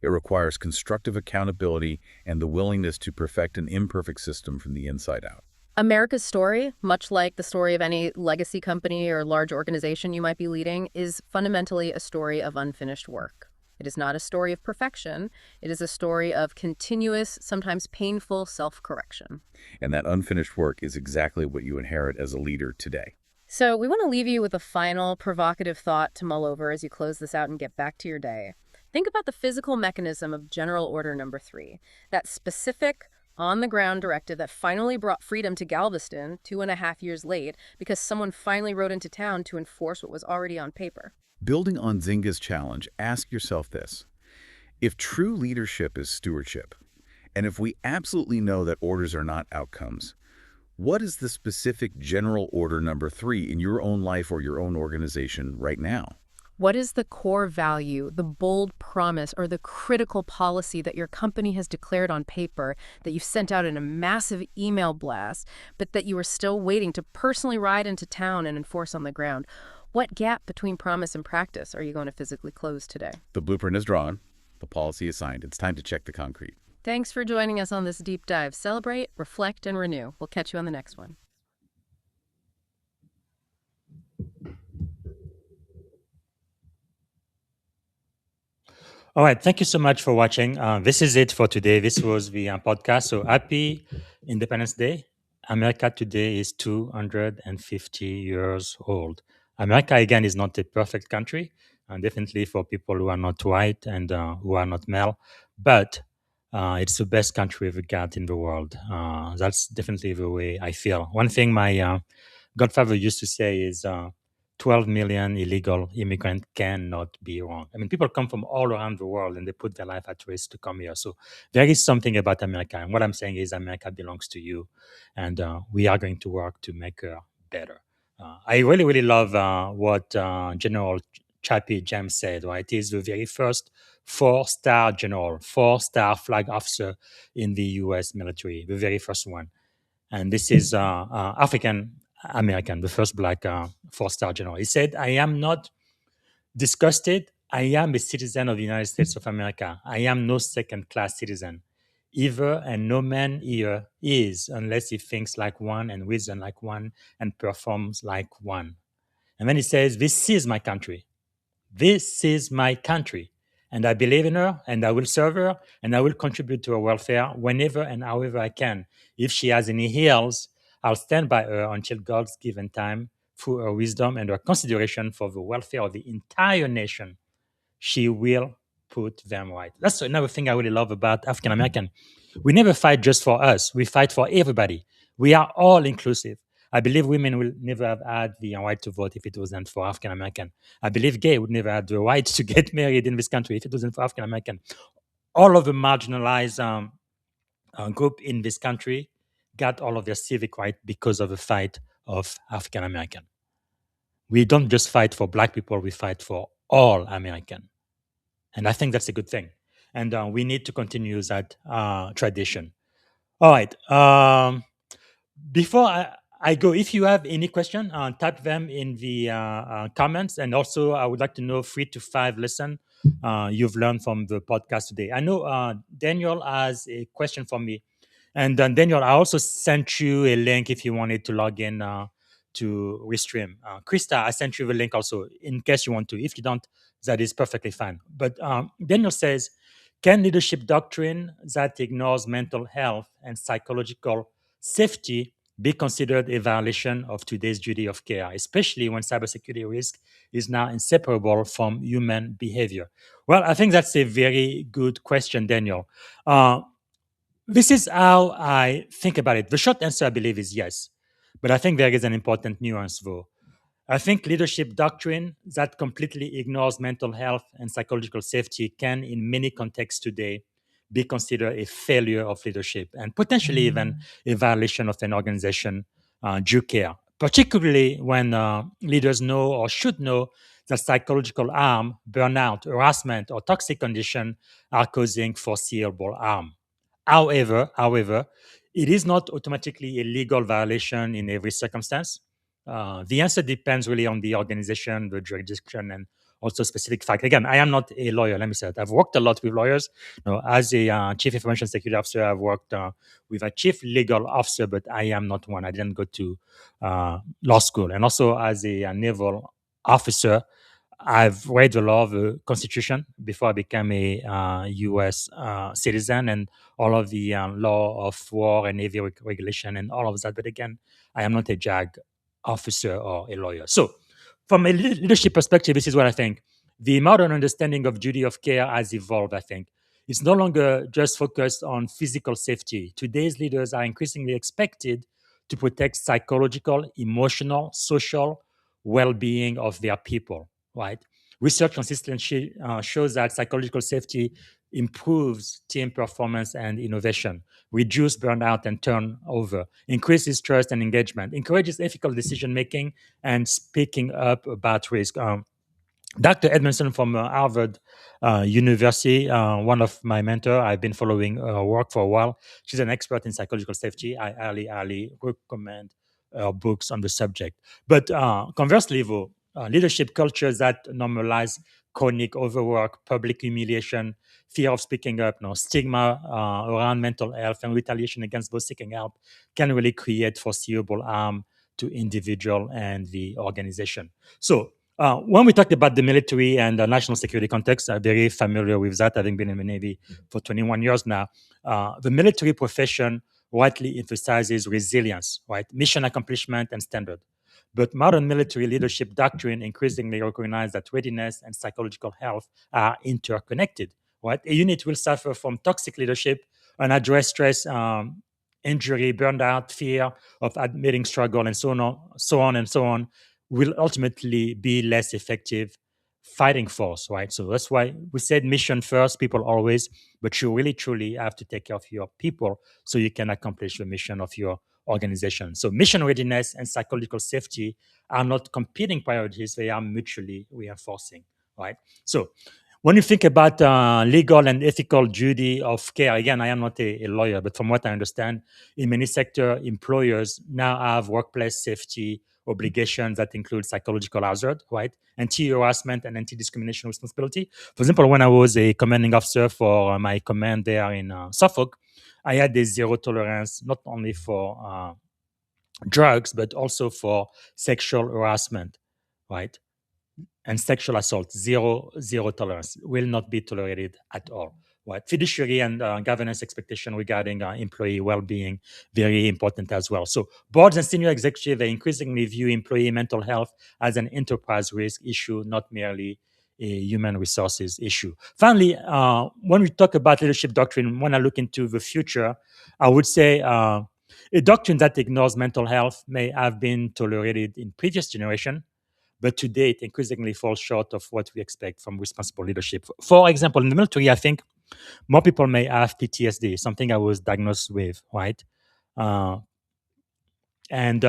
It requires constructive accountability and the willingness to perfect an imperfect system from the inside out.
America's story, much like the story of any legacy company or large organization you might be leading, is fundamentally a story of unfinished work. It is not a story of perfection. It is a story of continuous, sometimes painful self-correction.
And that unfinished work is exactly what you inherit as a leader today.
So we want to leave you with a final provocative thought to mull over as you close this out and get back to your day. Think about the physical mechanism of General Order Number 3, that specific, on-the-ground directive that finally brought freedom to Galveston 2.5 years late because someone finally rode into town to enforce what was already on paper.
Building on Zynga's challenge, ask yourself this. If true leadership is stewardship, and if we absolutely know that orders are not outcomes, what is the specific General Order Number 3 in your own life or your own organization right now?
What is the core value, the bold promise, or the critical policy that your company has declared on paper, that you sent out in a massive email blast, but that you are still waiting to personally ride into town and enforce on the ground? What gap between promise and practice are you going to physically close today?
The blueprint is drawn. The policy is signed. It's time to check the concrete.
Thanks for joining us on this deep dive. Celebrate, reflect, and renew. We'll catch you on the next one.
All right. Thank you so much for watching. This is it for today. This was the podcast. So happy Independence Day. America today is 250 years old. America, again, is not a perfect country, and definitely for people who are not white and who are not male, but it's the best country we've got in the world. That's definitely the way I feel. One thing my godfather used to say is 12 million illegal immigrants cannot be wrong. I mean, people come from all around the world and they put their life at risk to come here. So there is something about America. And what I'm saying is, America belongs to you. And we are going to work to make her better. I really, really love what General Chappie James said, right? He's the very first four-star general, four-star flag officer in the US military, the very first one. And this is African American, the first black four-star general. He said, I am not disgusted. I am a citizen of the United States of America. I am no second-class citizen either, and no man here is unless he thinks like one and reasons like one and performs like one. And then he says, this is my country. This is my country. And I believe in her, and I will serve her, and I will contribute to her welfare whenever and however I can. If she has any ills, I'll stand by her until God's given time, through her wisdom and her consideration for the welfare of the entire nation. She will put them right. That's another thing I really love about African American. We never fight just for us. We fight for everybody. We are all inclusive. I believe women will never have had the right to vote if it wasn't for African American. I believe gay would never have the right to get married in this country if it wasn't for African American. All of the marginalized group in this country got all of their civic rights because of the fight of African American. We don't just fight for black people, we fight for all American. And I think that's a good thing. And we need to continue that tradition. All right. Before I go, if you have any question, type them in the comments. And also, I would like to know 3 to 5 lessons you've learned from the podcast today. I know Daniel has a question for me. And Daniel, I also sent you a link if you wanted to log in to Restream. Krista, I sent you the link also in case you want to. If you don't, that is perfectly fine. But Daniel says, can leadership doctrine that ignores mental health and psychological safety be considered a violation of today's duty of care, especially when cybersecurity risk is now inseparable from human behavior? Well, I think that's a very good question, Daniel. This is how I think about it. The short answer, I believe, is yes. But I think there is an important nuance, though. I think leadership doctrine that completely ignores mental health and psychological safety can, in many contexts today, be considered a failure of leadership and potentially even a violation of an organization due care, particularly when leaders know or should know that psychological harm, burnout, harassment, or toxic condition are causing foreseeable harm. However, it is not automatically a legal violation in every circumstance. The answer depends really on the organization, the jurisdiction, and also specific fact. Again, I am not a lawyer. Let me say that. I've worked a lot with lawyers. As a chief information security officer, I've worked with a chief legal officer, but I am not one. I didn't go to law school. And also as a naval officer, I've read the law of the Constitution before I became a U.S. Citizen and all of the law of war and navy regulation and all of that. But again, I am not a JAG officer or a lawyer. So, from a leadership perspective, this is what I think. The modern understanding of duty of care has evolved, I think. It's no longer just focused on physical safety. Today's leaders are increasingly expected to protect psychological, emotional, social well being of their people, right? Research consistently shows that psychological safety improves team performance and innovation, reduces burnout and turnover, increases trust and engagement, encourages ethical decision making, and speaking up about risk. Dr. Edmondson from Harvard University, one of my mentor, I've been following her work for a while. She's an expert in psychological safety. I highly recommend her books on the subject. But conversely, though, leadership cultures that normalize chronic overwork, public humiliation, fear of speaking up, stigma around mental health, and retaliation against those seeking help can really create foreseeable harm to individual and the organization. So When we talked about the military and the national security context, I'm very familiar with that, having been in the Navy for 21 years now. The military profession rightly emphasizes resilience, right? Mission accomplishment and standard. But modern military leadership doctrine increasingly recognize that readiness and psychological health are interconnected, right? A unit will suffer from toxic leadership, unaddressed stress, injury, burnout, fear of admitting struggle, and so on, will ultimately be less effective fighting force, right? So that's why we said mission first, people always, but you really truly have to take care of your people so you can accomplish the mission of your organization. So mission readiness and psychological safety are not competing priorities, they are mutually reinforcing, right? So when you think about legal and ethical duty of care, again, I am not a lawyer, but from what I understand, in many sectors, employers now have workplace safety obligations that include psychological hazard, right? Anti-harassment and anti-discrimination responsibility. For example, when I was a commanding officer for my command there in Suffolk, I had a zero tolerance not only for drugs, but also for sexual harassment, right? And sexual assault, zero tolerance, will not be tolerated at all. Right? Fiduciary and governance expectation regarding employee well-being, very important as well. So boards and senior executives, they increasingly view employee mental health as an enterprise risk issue, not merely a human resources issue. Finally, when we talk about leadership doctrine, when I look into the future, I would say a doctrine that ignores mental health may have been tolerated in previous generation, but today it increasingly falls short of what we expect from responsible leadership. For example, in the military, I think more people may have PTSD, something I was diagnosed with, right? Uh, and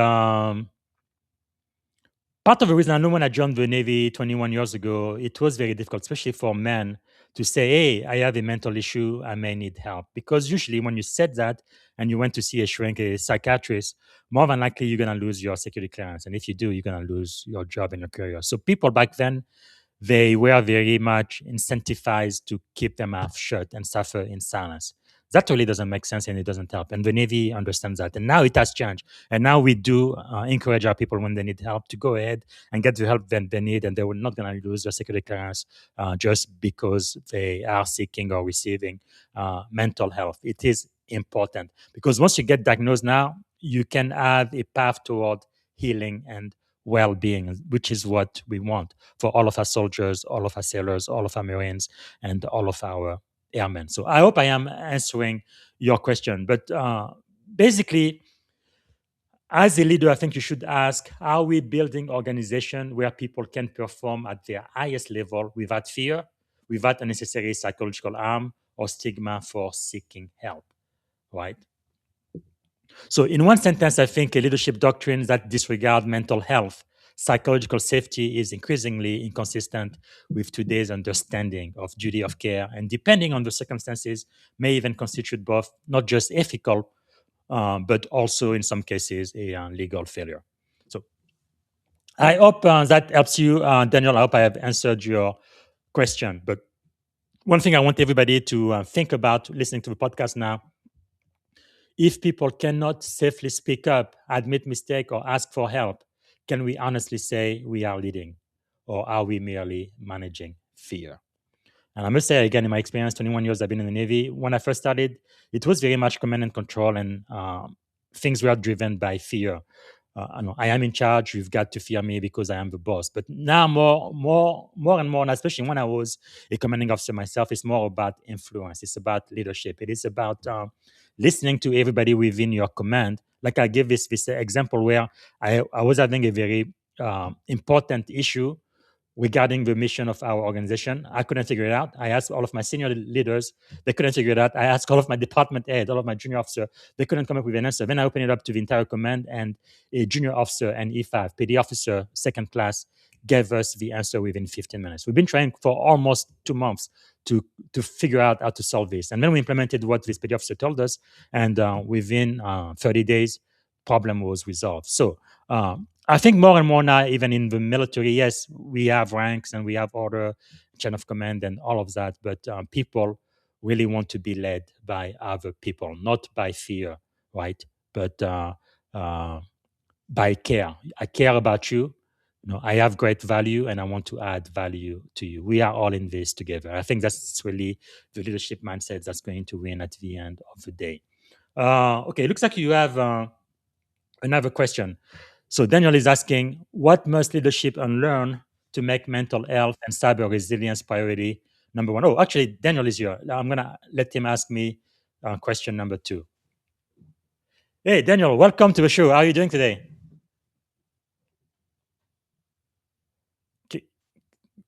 Part of the reason I know when I joined the Navy 21 years ago, it was very difficult, especially for men, to say, hey, I have a mental issue, I may need help. Because usually when you said that and you went to see a shrink, a psychiatrist, more than likely you're going to lose your security clearance. And if you do, you're going to lose your job and your career. So people back then, they were very much incentivized to keep their mouth shut and suffer in silence. That really doesn't make sense and it doesn't help. And the Navy understands that. And now it has changed. And now we do encourage our people when they need help to go ahead and get the help that they need. And they were not going to lose their security clearance just because they are seeking or receiving mental health. It is important because once you get diagnosed now, you can have a path toward healing and well-being, which is what we want for all of our soldiers, all of our sailors, all of our Marines, and all of our airmen. So I hope I am answering your question. But basically, as a leader, I think you should ask, are we building organization where people can perform at their highest level without fear, without unnecessary psychological harm or stigma for seeking help, right? So, in one sentence, I think a leadership doctrine that disregards mental health, psychological safety is increasingly inconsistent with today's understanding of duty of care, and depending on the circumstances, may even constitute both not just ethical, but also in some cases a legal failure. So, I hope that helps you, Daniel. I hope I have answered your question. But one thing I want everybody to think about listening to the podcast now, if people cannot safely speak up, admit mistake, or ask for help, can we honestly say we are leading? Or are we merely managing fear? And I must say, again, in my experience, 21 years I've been in the Navy, when I first started, it was very much command and control, and things were driven by fear. I am in charge. You've got to fear me because I am the boss. But now, more and more, and especially when I was a commanding officer myself, it's more about influence. It's about leadership. It is about listening to everybody within your command. Like I gave this example where I was having a very important issue regarding the mission of our organization. I couldn't figure it out. I asked all of my senior leaders. They couldn't figure it out. I asked all of my department head, all of my junior officer. They couldn't come up with an answer. Then I opened it up to the entire command, and a junior officer and E5, PD officer, second class, gave us the answer within 15 minutes. We've been trying for almost 2 months to figure out how to solve this. And then we implemented what this PD officer told us, and within 30 days, problem was resolved. So I think more and more now, even in the military, yes, we have ranks and we have order, chain of command, and all of that. But people really want to be led by other people, not by fear, right? But by care. I care about you. I have great value and I want to add value to you. We are all in this together. I think that's really the leadership mindset that's going to win at the end of the day. Okay, looks like you have another question. So Daniel is asking, what must leadership unlearn to make mental health and cyber resilience priority number one? Oh, actually, Daniel is here. I'm gonna let him ask me question number two. Hey, Daniel, welcome to the show. How are you doing today? Ca-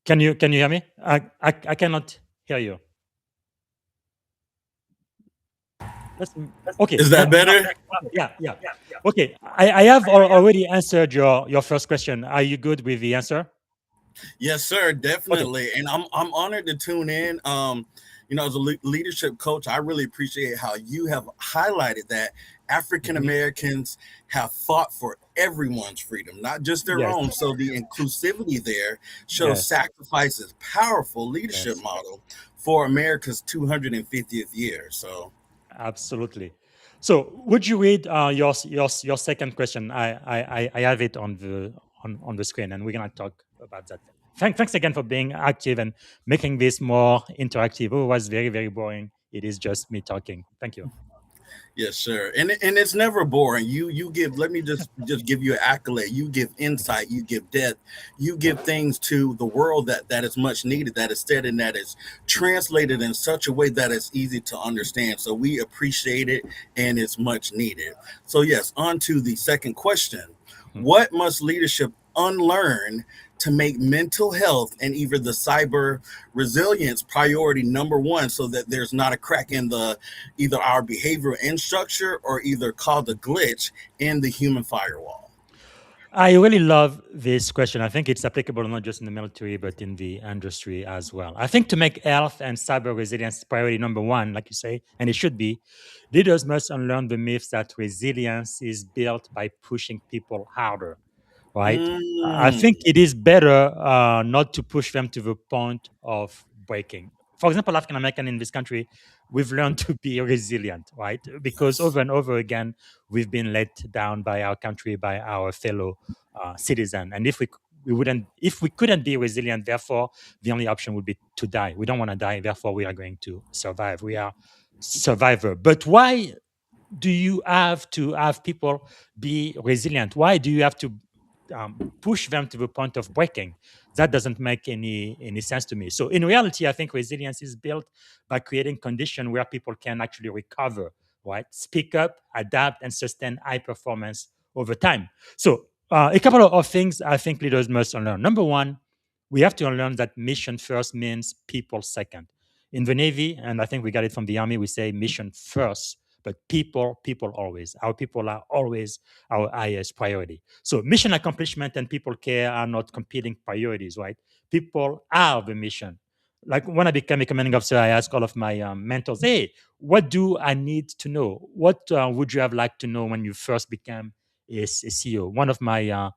can you hear me? I cannot hear you. That's okay.
Is that better?
Yeah, yeah. Okay, I have already answered your first question. Are you good with the answer?
Yes, sir,
Okay.
definitely. And I'm honored to tune in. As a leadership coach, I really appreciate how you have highlighted that African
Mhm.
Americans have fought for everyone's freedom, not just their
Yes,
own. So the inclusivity there shows
yes,
sacrifice is powerful leadership
yes.
model for America's 250th year. So
Absolutely. So, would you read your second question? I have it on the screen, and we're gonna talk about that. Thanks again for being active and making this more interactive. It was very boring. It is just me talking. Thank you.
yes, sir. And it's never boring. You give, let me just give you an accolade. You give insight, you give depth, you give things to the world that is much needed, that is said and that is translated in such a way that it's easy to understand. So we appreciate it and it's much needed. So yes, on to the second question.
Mhm.
What must leadership unlearn to make mental health and even the cyber resilience priority number one so that there's not a crack in the either our behavioral and structure or either called a glitch in the human firewall.
I really love this question. I think it's applicable not just in the military, but in the industry as well. I think to make health and cyber resilience priority number one, like you say, and it should be, leaders must unlearn the myth that resilience is built by pushing people harder, right? I think
Mm,
it is better not to push them to the point of breaking. For example, African American in this country, we've learned to be resilient, right? Because
yes.
over and over again, we've been let down by our country, by our fellow citizen. And if we couldn't be resilient, therefore, the only option would be to die. We don't want to die, therefore, we are going to survive. We are survivor. But why do you have to have people be resilient? Why do you have to push them to the point of breaking? That doesn't make any sense to me. So in reality, I think resilience is built by creating conditions where people can actually recover, right? Speak up, adapt, and sustain high performance over time. So a couple of things I think leaders must unlearn. Number one, we have to unlearn that mission first means people second. In the Navy, and I think we got it from the Army, we say mission first, but people always. Our people are always our highest priority. So mission accomplishment and people care are not competing priorities, right? People are the mission. Like when I became a commanding officer, I asked all of my mentors, hey, what do I need to know? What would you have liked to know when you first became a CEO? One of my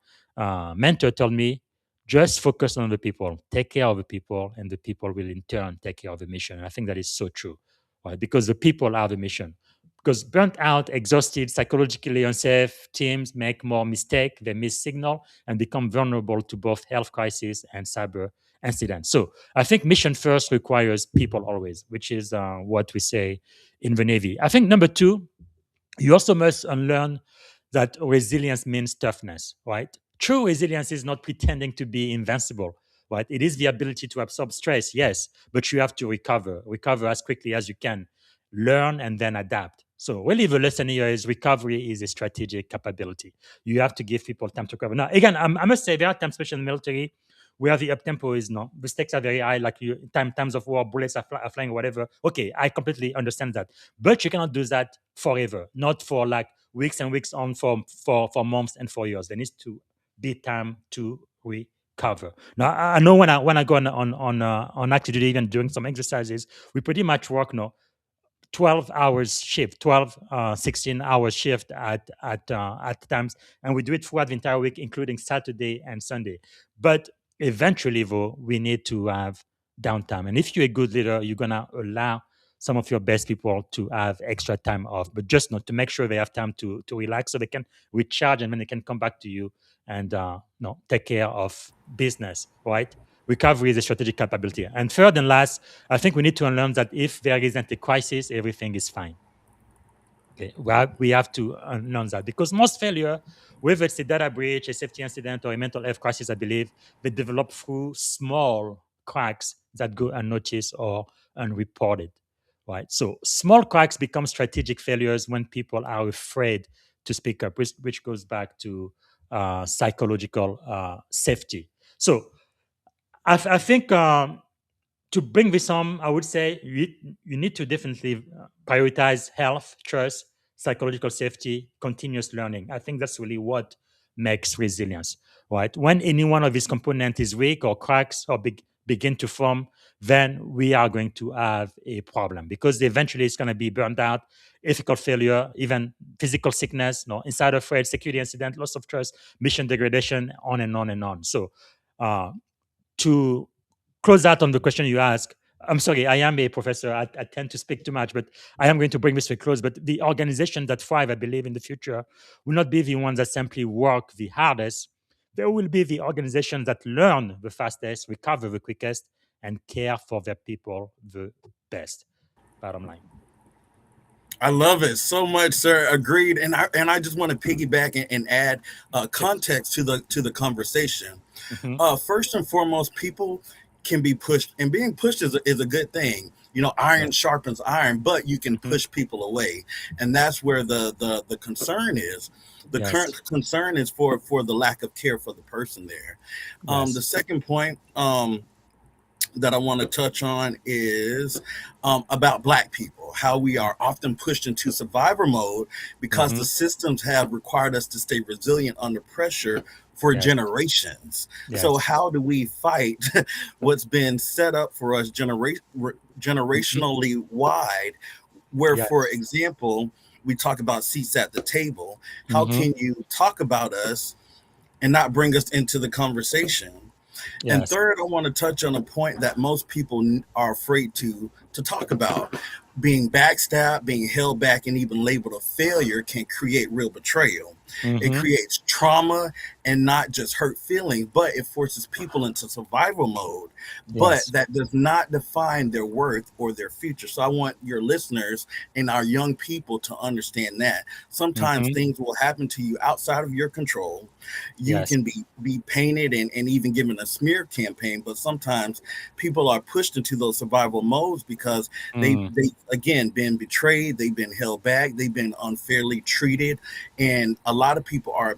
mentor told me, just focus on the people, take care of the people, and the people will in turn take care of the mission. And I think that is so true, right? Because the people are the mission. Because burnt out, exhausted, psychologically unsafe teams make more mistake, they miss signal, and become vulnerable to both health crisis and cyber incidents. So I think mission first requires people always, which is what we say in the Navy. I think number two, you also must unlearn that resilience means toughness, right? True resilience is not pretending to be invincible, right? It is the ability to absorb stress, yes, but you have to recover as quickly as you can, learn and then adapt. So really the lesson here is recovery is a strategic capability. You have to give people time to recover. Now, again, I must say there are times, especially in the military, where the up tempo is no, the stakes are very high, like times of war, bullets are flying, whatever. Okay, I completely understand that, but you cannot do that forever, not for like weeks and weeks on for months and for years. There needs to be time to recover. Now I know when I go on active duty, even doing some exercises, we pretty much work 12 hours shift, 12 16 hours shift at times, and we do it throughout the entire week, including Saturday and Sunday. But eventually though, we need to have downtime, and if you're a good leader, you're gonna allow some of your best people to have extra time off, but just not to make sure they have time to relax so they can recharge and then they can come back to you and take care of business, right? Recovery is a strategic capability. And third and last, I think we need to unlearn that if there isn't a crisis, everything is fine. Okay, we have to unlearn that because most failure, whether it's a data breach, a safety incident, or a mental health crisis, I believe, they develop through small cracks that go unnoticed or unreported. Right. So small cracks become strategic failures when people are afraid to speak up, which goes back to psychological safety. So I think to bring this home, I would say you need to definitely prioritize health, trust, psychological safety, continuous learning. I think that's really what makes resilience, right? When any one of these components is weak or cracks or begin to form, then we are going to have a problem because eventually it's going to be burned out, ethical failure, even physical sickness, insider threat, security incident, loss of trust, mission degradation, on and on and on. So, uh, to close out on the question you ask, I'm sorry, I am a professor. I tend to speak too much, but I am going to bring this to a close. But the organizations that thrive, I believe, in the future will not be the ones that simply work the hardest. There will be the organizations that learn the fastest, recover the quickest, and care for their people the best. Bottom line.
I love it so much, sir. Agreed. And I just want to piggyback and add context to the conversation.
Mm-hmm.
First and foremost, people can be pushed, and being pushed is a good thing. Iron
Yes.
sharpens iron, but you can
Mm-hmm.
push people away, and that's where the concern is. The
Yes.
current concern is for the lack of care for the person there. The
Yes.
second point that I want to touch on is about Black people, how we are often pushed into survivor mode because
Mm-hmm.
the systems have required us to stay resilient under pressure for
Yes.
generations. So,
Yes.
how do we fight what's been set up for us
Mm-hmm.
generationally wide? Where, for
Yes.
example, we talk about seats at the table. How
Mm-hmm.
can you talk about us and not bring us into the conversation? And
Yes.
third, I want to touch on a point that most people are afraid to talk about. Being backstabbed, being held back, and even labeled a failure can create real betrayal. It
Mm-hmm.
creates trauma and not just hurt feelings, but it forces people into survival mode. But
Yes.
that does not define their worth or their future. So I want your listeners and our young people to understand that sometimes
Mm-hmm.
things will happen to you outside of your control. You
Yes.
can be painted and even given a smear campaign, but sometimes people are pushed into those survival modes because
Mm.
they again been betrayed, they've been held back, they've been unfairly treated, and a lot of people are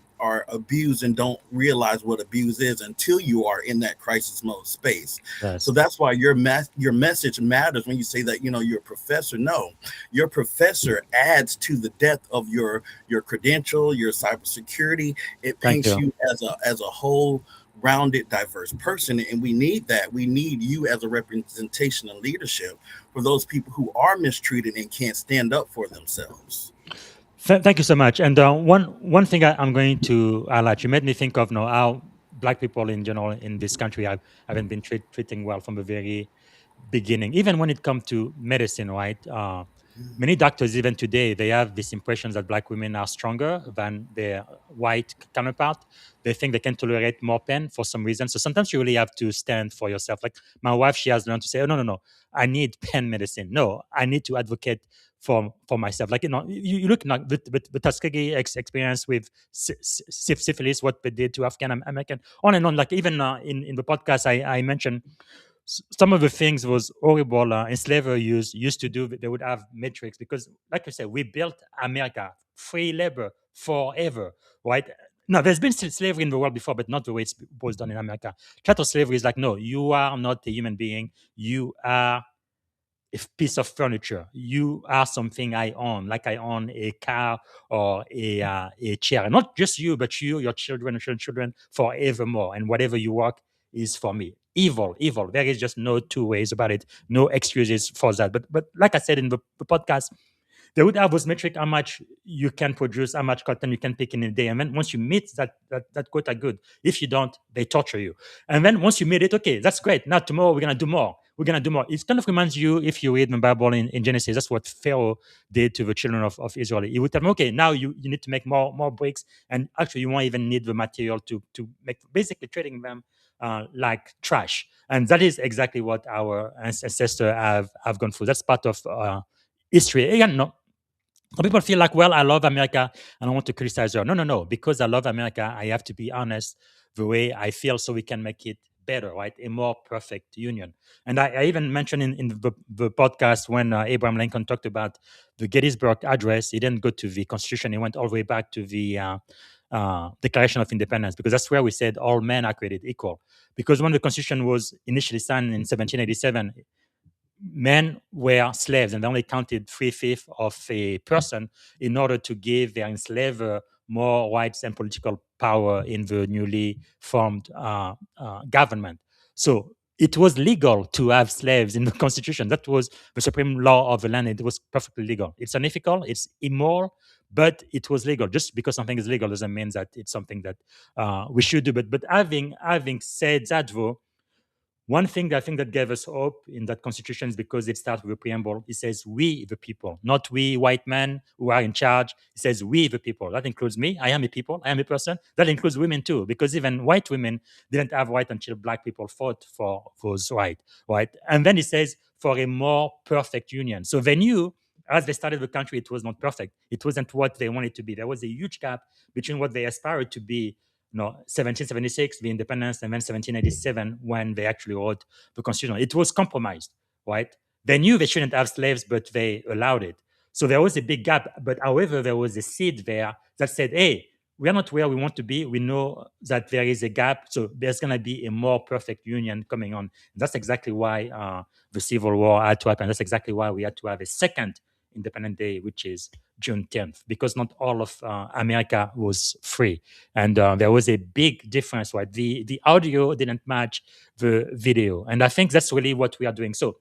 abused and don't realize what abuse is until you are in that crisis mode space. So
Yes.
that's why your message matters when you say that you're a professor. No, your professor adds to the depth of your credential, your cybersecurity. It
Thank
paints
you.
you as a whole rounded, diverse person, and we need that. We need you as a representation and leadership for those people who are mistreated and can't stand up for themselves.
Thank you so much. And one thing I'm going to highlight, you made me think of how Black people in general in this country haven't been treating well from the very beginning, even when it comes to medicine, right? Many doctors, even today, they have this impression that Black women are stronger than their white counterpart. They think they can tolerate more pain for some reason. So sometimes you really have to stand for yourself. Like my wife, she has learned to say, "Oh, no, no, no, I need pain medicine. No, I need to advocate for myself." Like you look like the Tuskegee experience with syphilis, what they did to African American, on and on. Like even in the podcast, I mentioned some of the things was horrible enslavers used to do. They would have metrics because, like I said, we built America, free labor forever, right? Now, there's been slavery in the world before, but not the way it was done in America. Chattel slavery is like, no, you are not a human being. You are a piece of furniture. You are something I own, like I own a car or a chair. Not just you, but you, your children, and children forevermore. And whatever you work is for me. Evil, evil. There is just no two ways about it. No excuses for that. But like I said in the podcast, they would have those metric how much you can produce, how much cotton you can pick in a day. And then once you meet that quota, good. If you don't, they torture you. And then once you meet it, okay, that's great. Now tomorrow we're gonna do more. we're going to do more. It kind of reminds you, if you read the Bible in Genesis, that's what Pharaoh did to the children of Israel. He would tell them, okay, now you need to make more bricks. And actually, you won't even need the material to make, basically treating them like trash. And that is exactly what our ancestors have gone through. That's part of history. Again, no, some people feel like, well, I love America and I want to criticize her. No, no, no. Because I love America, I have to be honest the way I feel so we can make it better, right? A more perfect union. And I even mentioned in the podcast when Abraham Lincoln talked about the Gettysburg Address, he didn't go to the Constitution, he went all the way back to the Declaration of Independence, because that's where we said all men are created equal. Because when the Constitution was initially signed in 1787, men were slaves and they only counted 3/5 of a person in order to give their enslaver more rights and political power in the newly formed government. So it was legal to have slaves in the Constitution. That was the supreme law of the land. It was perfectly legal. It's unethical, it's immoral, but it was legal. Just because something is legal doesn't mean that it's something that we should do. But having said that, though, one thing that I think that gave us hope in that constitution is because it starts with a preamble. It says, we the people, not we white men who are in charge. It says, we the people. That includes me. I am a people. I am a person. That includes women too, because even white women didn't have right until black people fought for those rights, right? And then it says, for a more perfect union. So they knew as they started the country, it was not perfect. It wasn't what they wanted to be. There was a huge gap between what they aspired to be, 1776, the independence, and then 1787, when they actually wrote the Constitution. It was compromised, right? They knew they shouldn't have slaves, but they allowed it. So there was a big gap. But however, there was a seed there that said, hey, we are not where we want to be. We know that there is a gap. So there's going to be a more perfect union coming on. That's exactly why the Civil War had to happen. That's exactly why we had to have a second Independent Day, which is June 10th, because not all of America was free. And there was a big difference, right? The audio didn't match the video. And I think that's really what we are doing. So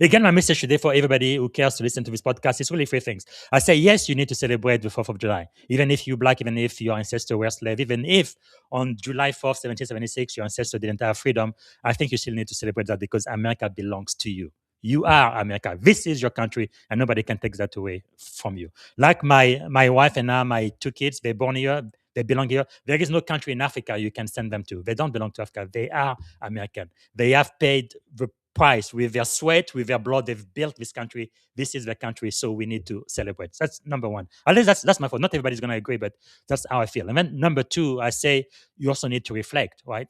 again, my message today for everybody who cares to listen to this podcast is really three things. I say, yes, you need to celebrate the 4th of July, even if you're black, even if your ancestors were slaves, even if on July 4th, 1776, your ancestors didn't have freedom. I think you still need to celebrate that because America belongs to you. You are America. This is your country, and nobody can take that away from you. Like my wife and I, my two kids, they're born here, they belong here. There is no country in Africa you can send them to. They don't belong to Africa. They are American. They have paid the price with their sweat, with their blood. They've built this country. This is the country, so we need to celebrate. That's number one. At least that's my fault. Not everybody's going to agree, but that's how I feel. And then number two, I say you also need to reflect, right?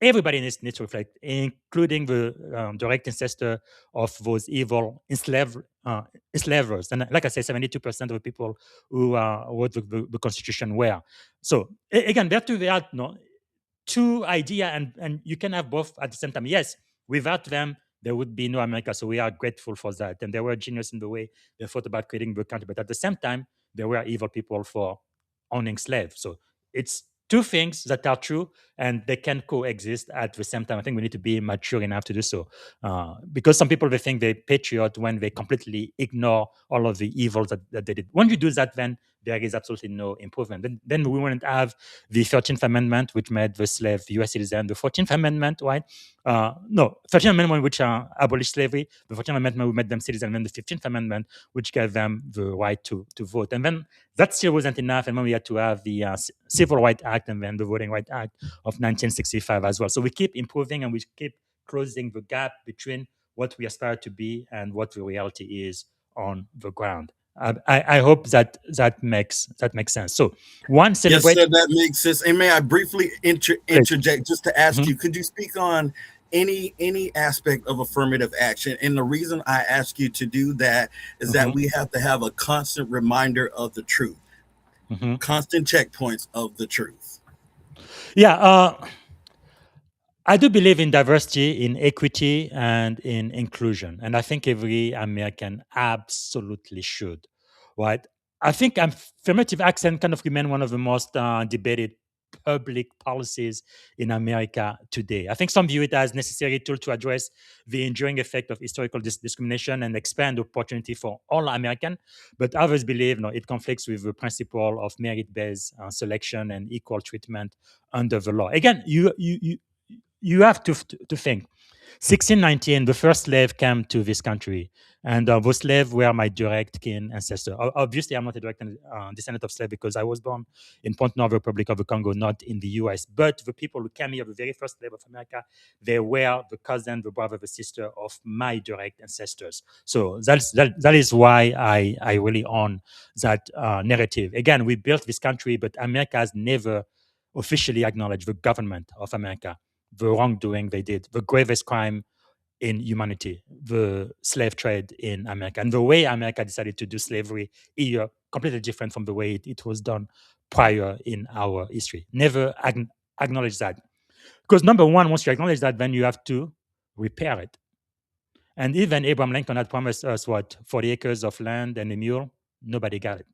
Everybody needs to reflect, including the direct ancestor of those evil enslavers. And like I said, 72% of the people who wrote the Constitution were. So again, there are two ideas, and you can have both at the same time. Yes, without them, there would be no America. So we are grateful for that. And they were genius in the way they thought about creating the country. But at the same time, there were evil people for owning slaves. So it's two things that are true and they can coexist at the same time. I think we need to be mature enough to do so. Because some people, they think they're patriot when they completely ignore all of the evils that they did. When you do that, then there is absolutely no improvement. Then we wouldn't have the 13th Amendment, which made the slave U.S. citizen, the 14th Amendment, right? No, 13th Amendment, which abolished slavery, the 14th Amendment, which made them citizen, and then the 15th Amendment, which gave them the right to vote. And then that still wasn't enough, and then we had to have the Civil Rights Act and then the Voting Rights Act of 1965 as well. So we keep improving and we keep closing the gap between what we aspire to be and what the reality is on the ground. I hope that makes sense. So one, celebrate.
Yes, sir, that makes sense. And may I briefly interject just to ask you, could you speak on any aspect of affirmative action? And the reason I ask you to do that is that we have to have a constant reminder of the truth, constant checkpoints of the truth.
Yeah, I do believe in diversity, in equity, and in inclusion. And I think every American absolutely should, right? I think affirmative action kind of remain one of the most debated public policies in America today. I think some view it as necessary tool to address the enduring effect of historical discrimination and expand opportunity for all Americans. But others believe it conflicts with the principle of merit-based selection and equal treatment under the law. Again, you have to think. 1619, the first slave came to this country, and those slaves were my direct kin ancestor. Obviously, I'm not a direct descendant of slave because I was born in Pont-Noir, Republic of the Congo, not in the US. But the people who came here, the very first slave of America, they were the cousin, the brother, the sister of my direct ancestors. So that is why I really own that narrative. Again, we built this country, but America has never officially acknowledged the government of America, the wrongdoing they did, the gravest crime in humanity, the slave trade in America. And the way America decided to do slavery here, completely different from the way it was done prior in our history. Never acknowledge that. Because number one, once you acknowledge that, then you have to repair it. And even Abraham Lincoln had promised us what, 40 acres of land and a mule? Nobody got it.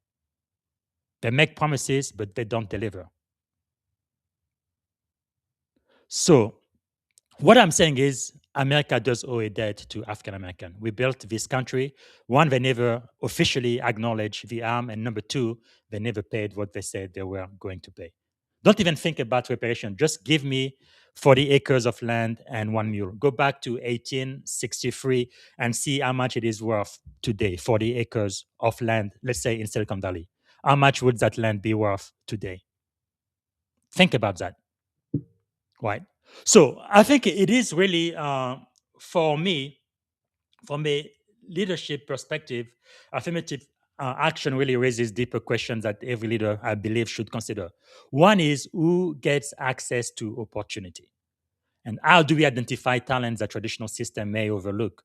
They make promises, but they don't deliver. So what I'm saying is America does owe a debt to African American. We built this country. One, they never officially acknowledged the harm, and number two, they never paid what they said they were going to pay. Don't even think about reparation. Just give me 40 acres of land and one mule. Go back to 1863 and see how much it is worth today, 40 acres of land, let's say in Silicon Valley. How much would that land be worth today? Think about that. Right. So I think it is really, for me, from a leadership perspective, affirmative action really raises deeper questions that every leader, I believe, should consider. One is who gets access to opportunity? And how do we identify talents that traditional system may overlook?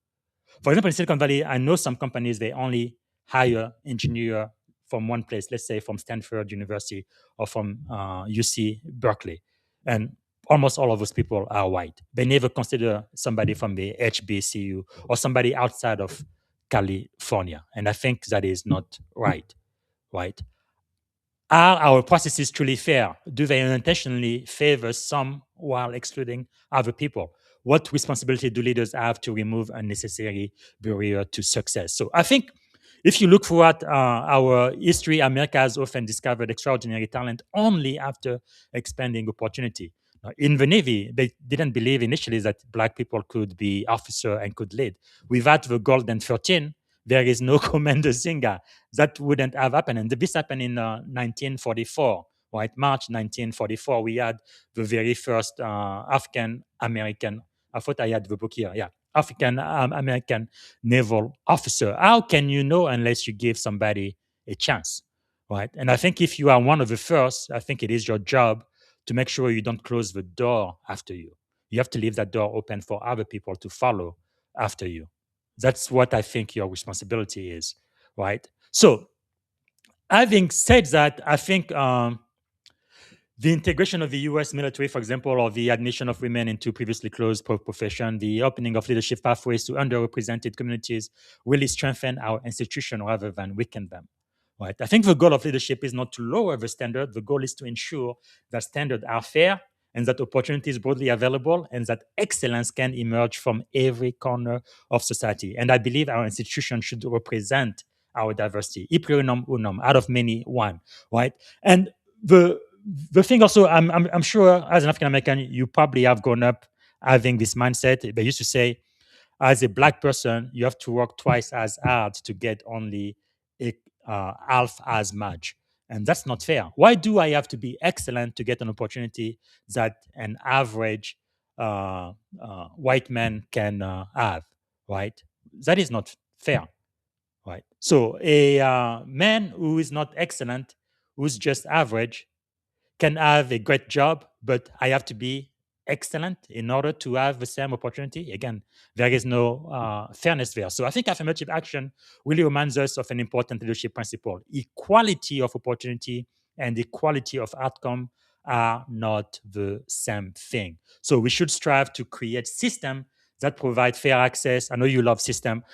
For example, in Silicon Valley, I know some companies, they only hire engineer from one place, let's say from Stanford University or from UC Berkeley. And almost all of those people are white. They never consider somebody from the HBCU or somebody outside of California. And I think that is not right, right? Are our processes truly fair? Do they unintentionally favor some while excluding other people? What responsibility do leaders have to remove unnecessary barrier to success? So I think if you look throughout our history, America has often discovered extraordinary talent only after expanding opportunity. In the Navy, they didn't believe initially that Black people could be officer and could lead. Without the Golden 13, there is no Commander Zinga. That wouldn't have happened. And this happened in 1944, right? March 1944, we had the very first African American, I thought I had the book here, yeah, African American naval officer. How can you know unless you give somebody a chance, right? And I think if you are one of the first, I think it is your job to make sure you don't close the door after you. You have to leave that door open for other people to follow after you. That's what I think your responsibility is, right? So, having said that, I think the integration of the US military, for example, or the admission of women into previously closed profession, the opening of leadership pathways to underrepresented communities really strengthen our institution rather than weaken them. Right? I think the goal of leadership is not to lower the standard. The goal is to ensure that standards are fair and that opportunity is broadly available and that excellence can emerge from every corner of society. And I believe our institution should represent our diversity, e pluribus unum, out of many one, right? And the thing also, I'm sure as an African American, you probably have grown up having this mindset. They used to say, as a Black person, you have to work twice as hard to get only a, half as much. And that's not fair. Why do I have to be excellent to get an opportunity that an average white man can have, right? That is not fair, right? So a man who is not excellent, who's just average, can have a great job, but I have to be excellent in order to have the same opportunity. Again, there is no fairness there. So I think affirmative action really reminds us of an important leadership principle. Equality of opportunity and equality of outcome are not the same thing. So we should strive to create systems that provide fair access. I know you love system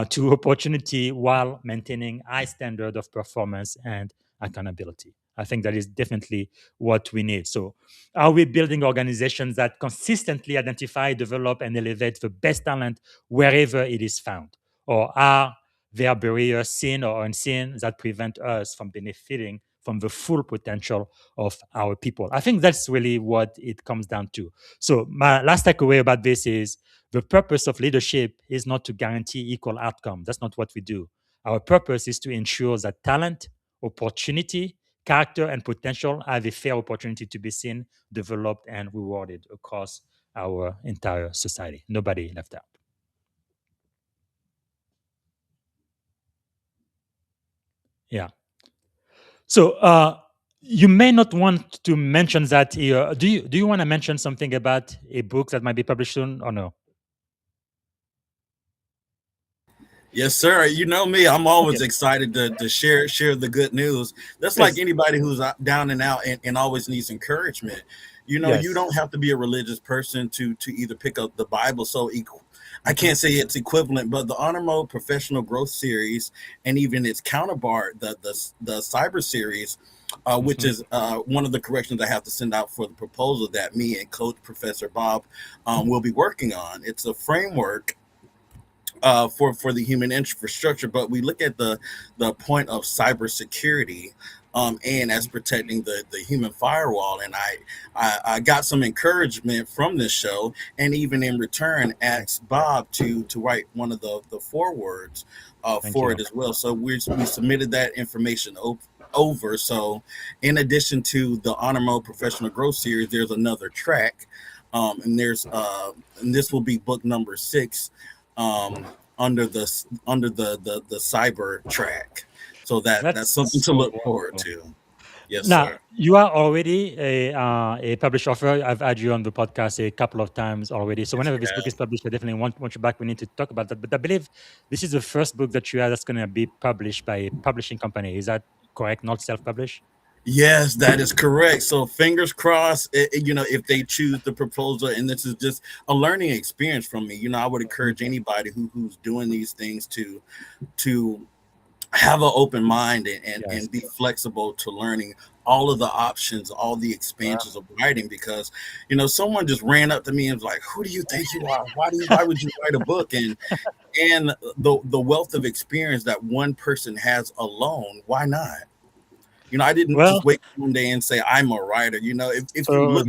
to opportunity while maintaining high standard of performance and accountability. I think that is definitely what we need. So, are we building organizations that consistently identify, develop, and elevate the best talent wherever it is found? Or are there barriers, seen or unseen, that prevent us from benefiting from the full potential of our people. I think that's really what it comes down to. So my last takeaway about this is the purpose of leadership is not to guarantee equal outcome. That's not what we do. Our purpose is to ensure that talent, opportunity, character, and potential have a fair opportunity to be seen, developed, and rewarded across our entire society. Nobody left out. Yeah. So you may not want to mention that here. Do you want to mention something about a book that might be published soon or no?
Yes, sir. You know me. I'm always
Okay.
excited to share the good news. That's like
Yes.
anybody who's down and out and always needs encouragement. You know, you
Yes.
don't have to be a religious person to either pick up the Bible. So I
Hmm.
can't say it's equivalent, but the Honor Mode Professional Growth Series and even its counterpart, the Cyber Series, which
Hmm.
is one of the corrections I have to send out for the proposal that me and Coach Professor Bob will be working on. It's a framework for the human infrastructure, but we look at the point of cybersecurity and as protecting the human firewall. And I got some encouragement from this show, and even in return asked Bob to write one of the forewords
Thank
for
you.
it as well. So we submitted that information over. So in addition to the Honor Mode Professional Growth Series, there's another track. And this will be book number 6 under the cyber track. So that's something
That's
to
so
look forward
wonderful.
to. Yes,
Now,
sir.
you are already a published author. I've had you on the podcast a couple of times already. So
Yes,
whenever
you
this book is
have.
published, I definitely want you back. We need to talk about that. But I believe this is the first book that you have that's going to be published by a publishing company. Is that correct? Not self-published?
Yes, that is correct. So fingers crossed, if they choose the proposal, and this is just a learning experience from me. I would encourage
Okay.
anybody who's doing these things to have an open mind and
Yes.
be flexible to learning all of the options, all the
Wow.
expansions of writing. Because someone just ran up to me and was like, "Who do you think you are? Why would you write a book?" And the wealth of experience that one person has alone, why not? I didn't
Well,
just wake up one day and say I'm a writer. If you
so
look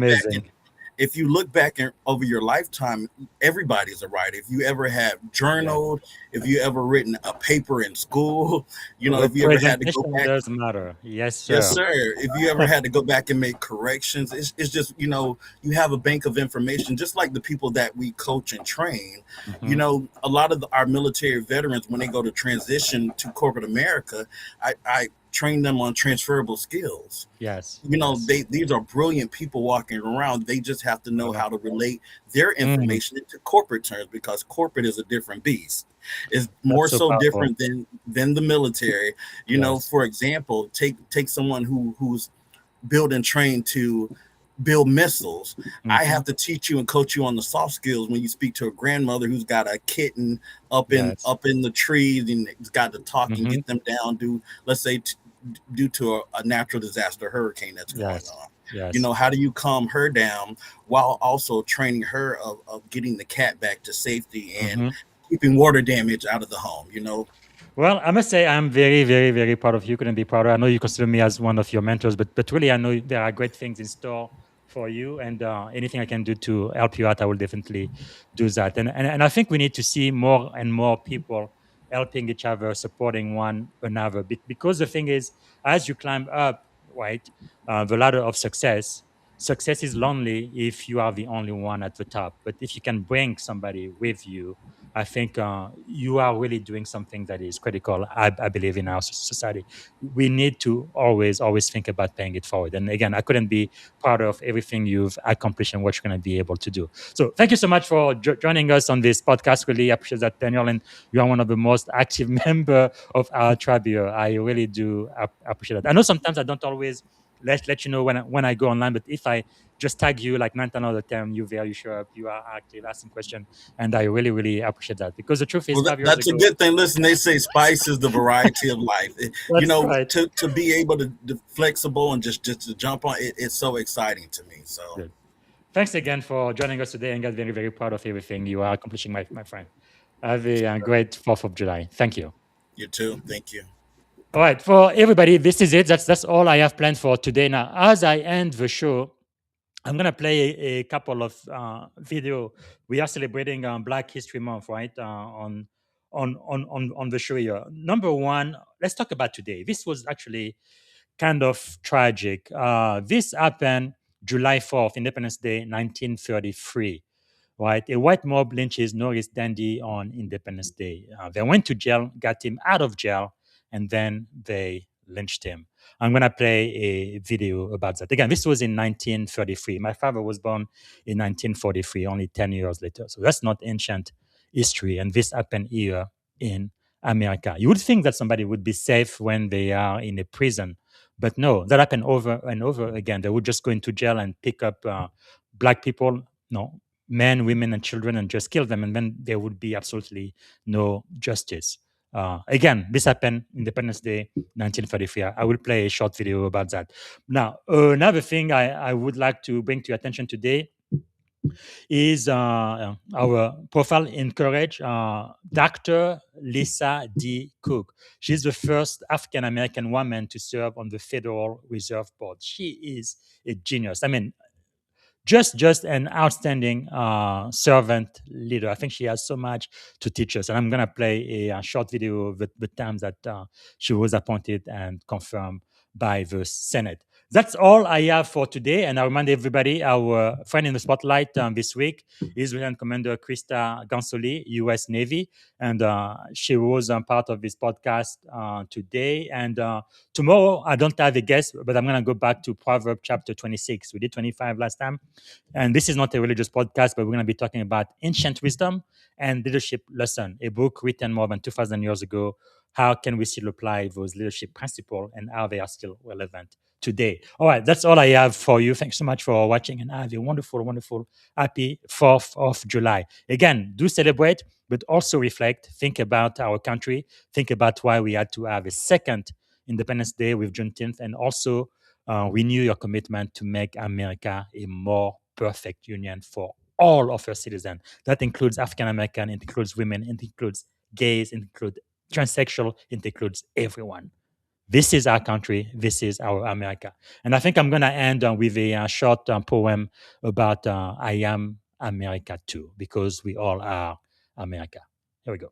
back and
amazing.
over your lifetime, everybody's a writer. If you ever have
Yes.
journaled, if you ever written a paper in school, if you ever had to go
Representation
back.
does matter. Yes,
Yes,
sir.
sir. If you ever had to go back and make corrections, it's just, you have a bank of information, just like the people that we coach and train.
Hmm.
A lot of our military veterans, when they go to transition to corporate America, I train them on transferable skills.
Yes. Yes.
These are brilliant people walking around. They just have to know
Uh,
how to relate their
mm,
information into corporate terms, because corporate is a different beast. It's more
that's so
so
powerful.
different than the military.
Yes.
For example, take someone who's built and trained to build missiles. I
Hmm.
have to teach you and coach you on the soft skills when you speak to a grandmother who's got a kitten
Yes.
up in the trees and it's got to talk and
Hmm.
get them down. Let's say due to a natural disaster, hurricane that's going
Yes.
on.
Yes.
How do you calm her down while also training her of getting the cat back to safety and
Hmm.
keeping water damage out of the home?
Well, I must say I'm very, very, very proud of you. Couldn't be prouder. I know you consider me as one of your mentors, but really, I know there are great things in store for you, and anything I can do to help you out, I will definitely do that. And I think we need to see more and more people helping each other, supporting one another. Because the thing is, as you climb up, right, the ladder of success, success is lonely if you are the only one at the top. But if you can bring somebody with you, I think you are really doing something that is critical. I believe in our society. We need to always think about paying it forward. And again, I couldn't be proud of everything you've accomplished and what you're going to be able to do. So thank you so much for joining us on this podcast. Really appreciate that, Daniel. And you are one of the most active member of our tribe here. I really do appreciate that. I know sometimes I don't always let you know when I go online, but if I just tag you like 9 times out of 10, you there, you show up, you are active, asking questions, and I really, really appreciate that because the truth is,
Well,
5 years
that's a
ago,
good thing. Listen, they say spice is the variety of life.
that's right.
To be able to flexible and just to jump on it, it's so exciting to me. So
Good. Thanks again for joining us today and get very, very proud of everything you are accomplishing, my friend. Have a great 4th of July. Thank you.
you too. Thank you.
All right, for everybody, this is it. That's all I have planned for today. Now, as I end the show, I'm gonna play a couple of video. We are celebrating Black History Month, right? On the show here. Number one, let's talk about today. This was actually kind of tragic. This happened July 4th, Independence Day, 1933. Right, a white mob lynches Norris Dandy on Independence Day. They went to jail, got him out of jail, and then they lynched him. I'm gonna play a video about that. Again, this was in 1933. My father was born in 1943, only 10 years later. So that's not ancient history, and this happened here in America. You would think that somebody would be safe when they are in a prison, but no, that happened over and over again. They would just go into jail and pick up black people. No, men, women, and children and just kill them, and then there would be absolutely no justice. Again, this happened Independence Day, 1933. I will play a short video about that. Now, another thing I would like to bring to your attention today is our profile in courage, Dr. Lisa D. Cook. She's the first African-American woman to serve on the Federal Reserve Board. She is a genius. I mean, just an outstanding servant leader. I think she has so much to teach us. And I'm going to play a short video of the time that she was appointed and confirmed by the Senate. That's all I have for today. And I remind everybody, our friend in the spotlight this week is Lieutenant Commander Krista Gansoli, U.S. Navy. And she was part of this podcast today. And tomorrow, I don't have a guest, but I'm going to go back to Proverbs chapter 26. We did 25 last time. And this is not a religious podcast, but we're going to be talking about ancient wisdom and leadership lesson, a book written more than 2,000 years ago. How can we still apply those leadership principles and how they are still relevant today? All right, that's all I have for you. Thanks so much for watching, and have a wonderful, wonderful, happy 4th of July. Again, do celebrate, but also reflect. Think about our country. Think about why we had to have a second Independence Day with Juneteenth, and also renew your commitment to make America a more perfect union for all of our citizens. That includes African American, it includes women, it includes gays, it includes transsexual, it includes everyone. This is our country. This is our America. And I think I'm going to end with a short poem about I am America too, because we all are America. Here we go.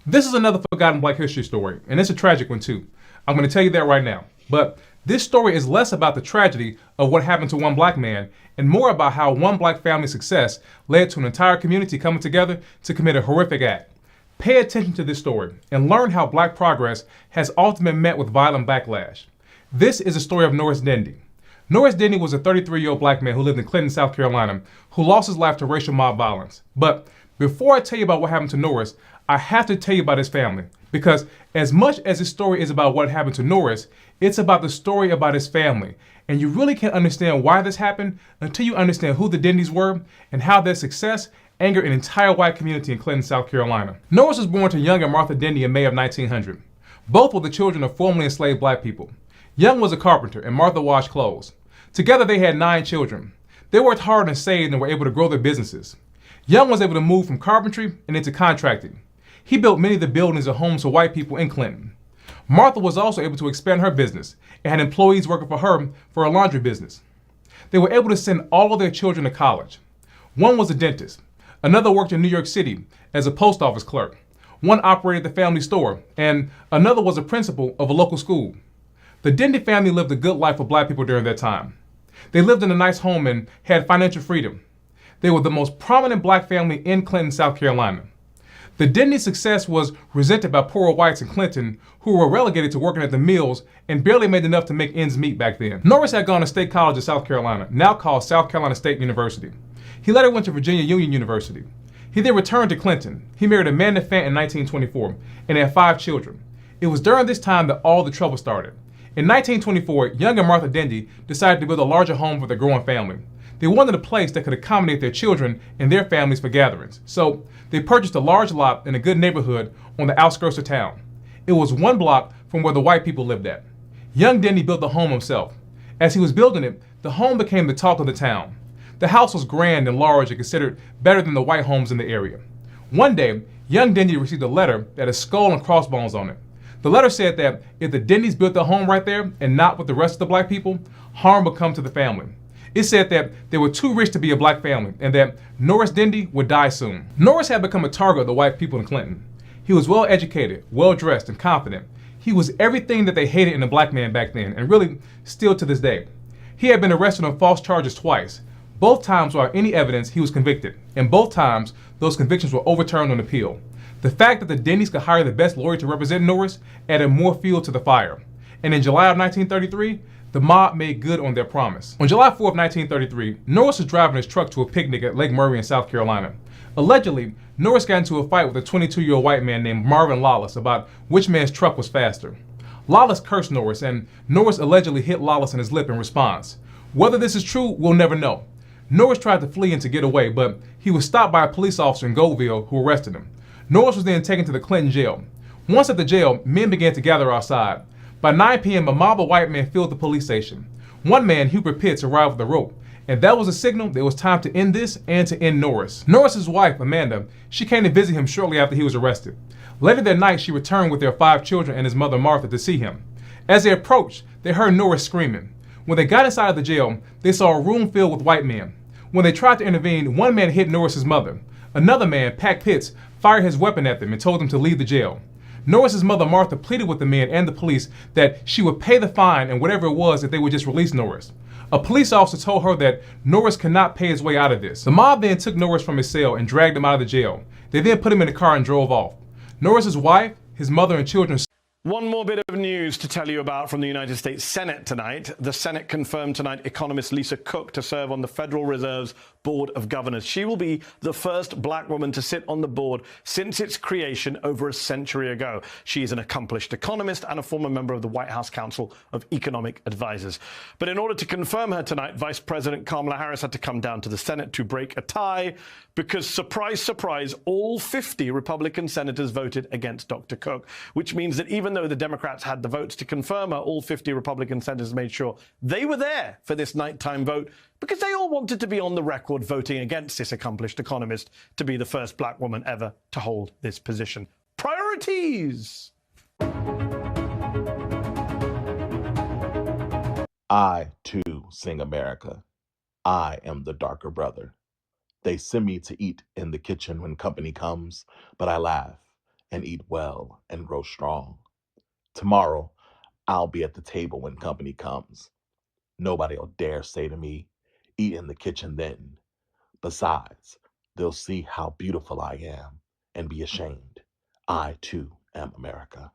This is another forgotten Black history story, and it's a tragic one too. I'm going to tell you that right now. But this story is less about the tragedy of what happened to one black man and more about how one black family's success led to an entire community coming together to commit a horrific act. Pay attention to this story and learn how black progress has often been met with violent backlash. This is the story of Norris Dendy. Norris Dendy was a 33-year-old black man who lived in Clinton, South Carolina, who lost his life to racial mob violence. But before I tell you about what happened to Norris, I have to tell you about his family, because as much as this story is about what happened to Norris, it's about the story about his family. And you really can't understand why this happened until you understand who the Dendys were and how their success angered an entire white community in Clinton, South Carolina. Norris was born to Young and Martha Dendy in May of 1900. Both were the children of formerly enslaved black people. Young was a carpenter and Martha washed clothes. Together they had 9 children. They worked hard and saved and were able to grow their businesses. Young was able to move from carpentry and into contracting. He built many of the buildings and homes for white people in Clinton. Martha was also able to expand her business and had employees working for her for a laundry business. They were able to send all of their children to college. One was a dentist. Another worked in New York City as a post office clerk. One operated the family store, and another was a principal of a local school. The Dendy family lived a good life for black people during that time. They lived in a nice home and had financial freedom. They were the most prominent black family in Clinton, South Carolina. The Dendy success was resented by poorer whites in Clinton who were relegated to working at the mills and barely made enough to make ends meet back then. Norris had gone to State College of South Carolina, now called South Carolina State University. He later went to Virginia Union University. He then returned to Clinton. He married Amanda Fant in 1924 and had 5 children. It was during this time that all the trouble started. In 1924, Young and Martha Dendy decided to build a larger home for their growing family. They wanted a place that could accommodate their children and their families for gatherings. So they purchased a large lot in a good neighborhood on the outskirts of town. It was 1 block from where the white people lived at. Young Dendy built the home himself. As he was building it, the home became the talk of the town. The house was grand and large and considered better than the white homes in the area. One day, young Dindy received a letter that had a skull and crossbones on it. The letter said that if the Dindys built their home right there and not with the rest of the black people, harm would come to the family. It said that they were too rich to be a black family and that Norris Dindy would die soon. Norris had become a target of the white people in Clinton. He was well educated, well dressed, and confident. He was everything that they hated in a black man back then, and really still to this day. He had been arrested on false charges twice. Both times without any evidence, he was convicted. And both times, those convictions were overturned on appeal. The fact that the Dindys could hire the best lawyer to represent Norris added more fuel to the fire. And in July of 1933, the mob made good on their promise. On July 4th, 1933, Norris was driving his truck to a picnic at Lake Murray in South Carolina. Allegedly, Norris got into a fight with a 22-year-old white man named Marvin Lawless about which man's truck was faster. Lawless cursed Norris, and Norris allegedly hit Lawless in his lip in response. Whether this is true, we'll never know. Norris tried to flee and to get away, but he was stopped by a police officer in Goldville who arrested him. Norris was then taken to the Clinton jail. Once at the jail, men began to gather outside. By 9 p.m., a mob of white men filled the police station. One man, Hubert Pitts, arrived with a rope, and that was a signal that it was time to end this and to end Norris. Norris's wife, Amanda, she came to visit him shortly after he was arrested. Later that night, she returned with their 5 children and his mother, Martha, to see him. As they approached, they heard Norris screaming. When they got inside of the jail, they saw a room filled with white men. When they tried to intervene, one man hit Norris's mother. Another man, Pac Pitts, fired his weapon at them and told them to leave the jail. Norris's mother, Martha, pleaded with the men and the police that she would pay the fine and whatever it was if they would just release Norris. A police officer told her that Norris could not pay his way out of this. The mob then took Norris from his cell and dragged him out of the jail. They then put him in a car and drove off. Norris's wife, his mother, and children.
One more bit of news to tell you about from the United States Senate tonight. The Senate confirmed tonight economist Lisa Cook to serve on the Federal Reserve's Board of Governors. She will be the first black woman to sit on the board since its creation over a century ago. She is an accomplished economist and a former member of the White House Council of Economic Advisors. But in order to confirm her tonight, Vice President Kamala Harris had to come down to the Senate to break a tie because, surprise, surprise, all 50 Republican senators voted against Dr. Cook, which means that even though the Democrats had the votes to confirm her, all 50 Republican senators made sure they were there for this nighttime vote because they all wanted to be on the record voting against this accomplished economist to be the first black woman ever to hold this position. Priorities!
I, too, sing America. I am the darker brother. They send me to eat in the kitchen when company comes, but I laugh and eat well and grow strong. Tomorrow, I'll be at the table when company comes. Nobody'll dare say to me, eat in the kitchen then. Besides, they'll see how beautiful I am and be ashamed. I, too, am America.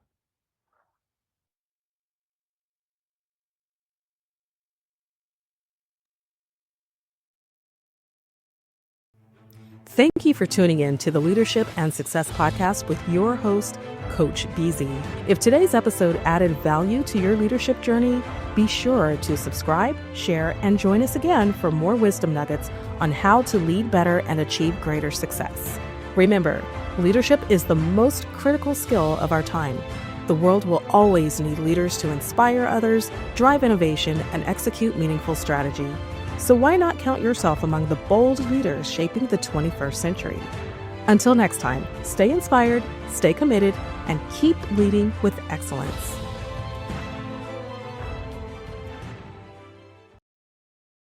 Thank you for tuning in to the Leadership and Success Podcast with your host, Coach BZ. If today's episode added value to your leadership journey, be sure to subscribe, share, and join us again for more wisdom nuggets on how to lead better and achieve greater success. Remember, leadership is the most critical skill of our time. The world will always need leaders to inspire others, drive innovation, and execute meaningful strategy. So why not count yourself among the bold leaders shaping the 21st century? Until next time, stay inspired, stay committed, and keep leading with excellence.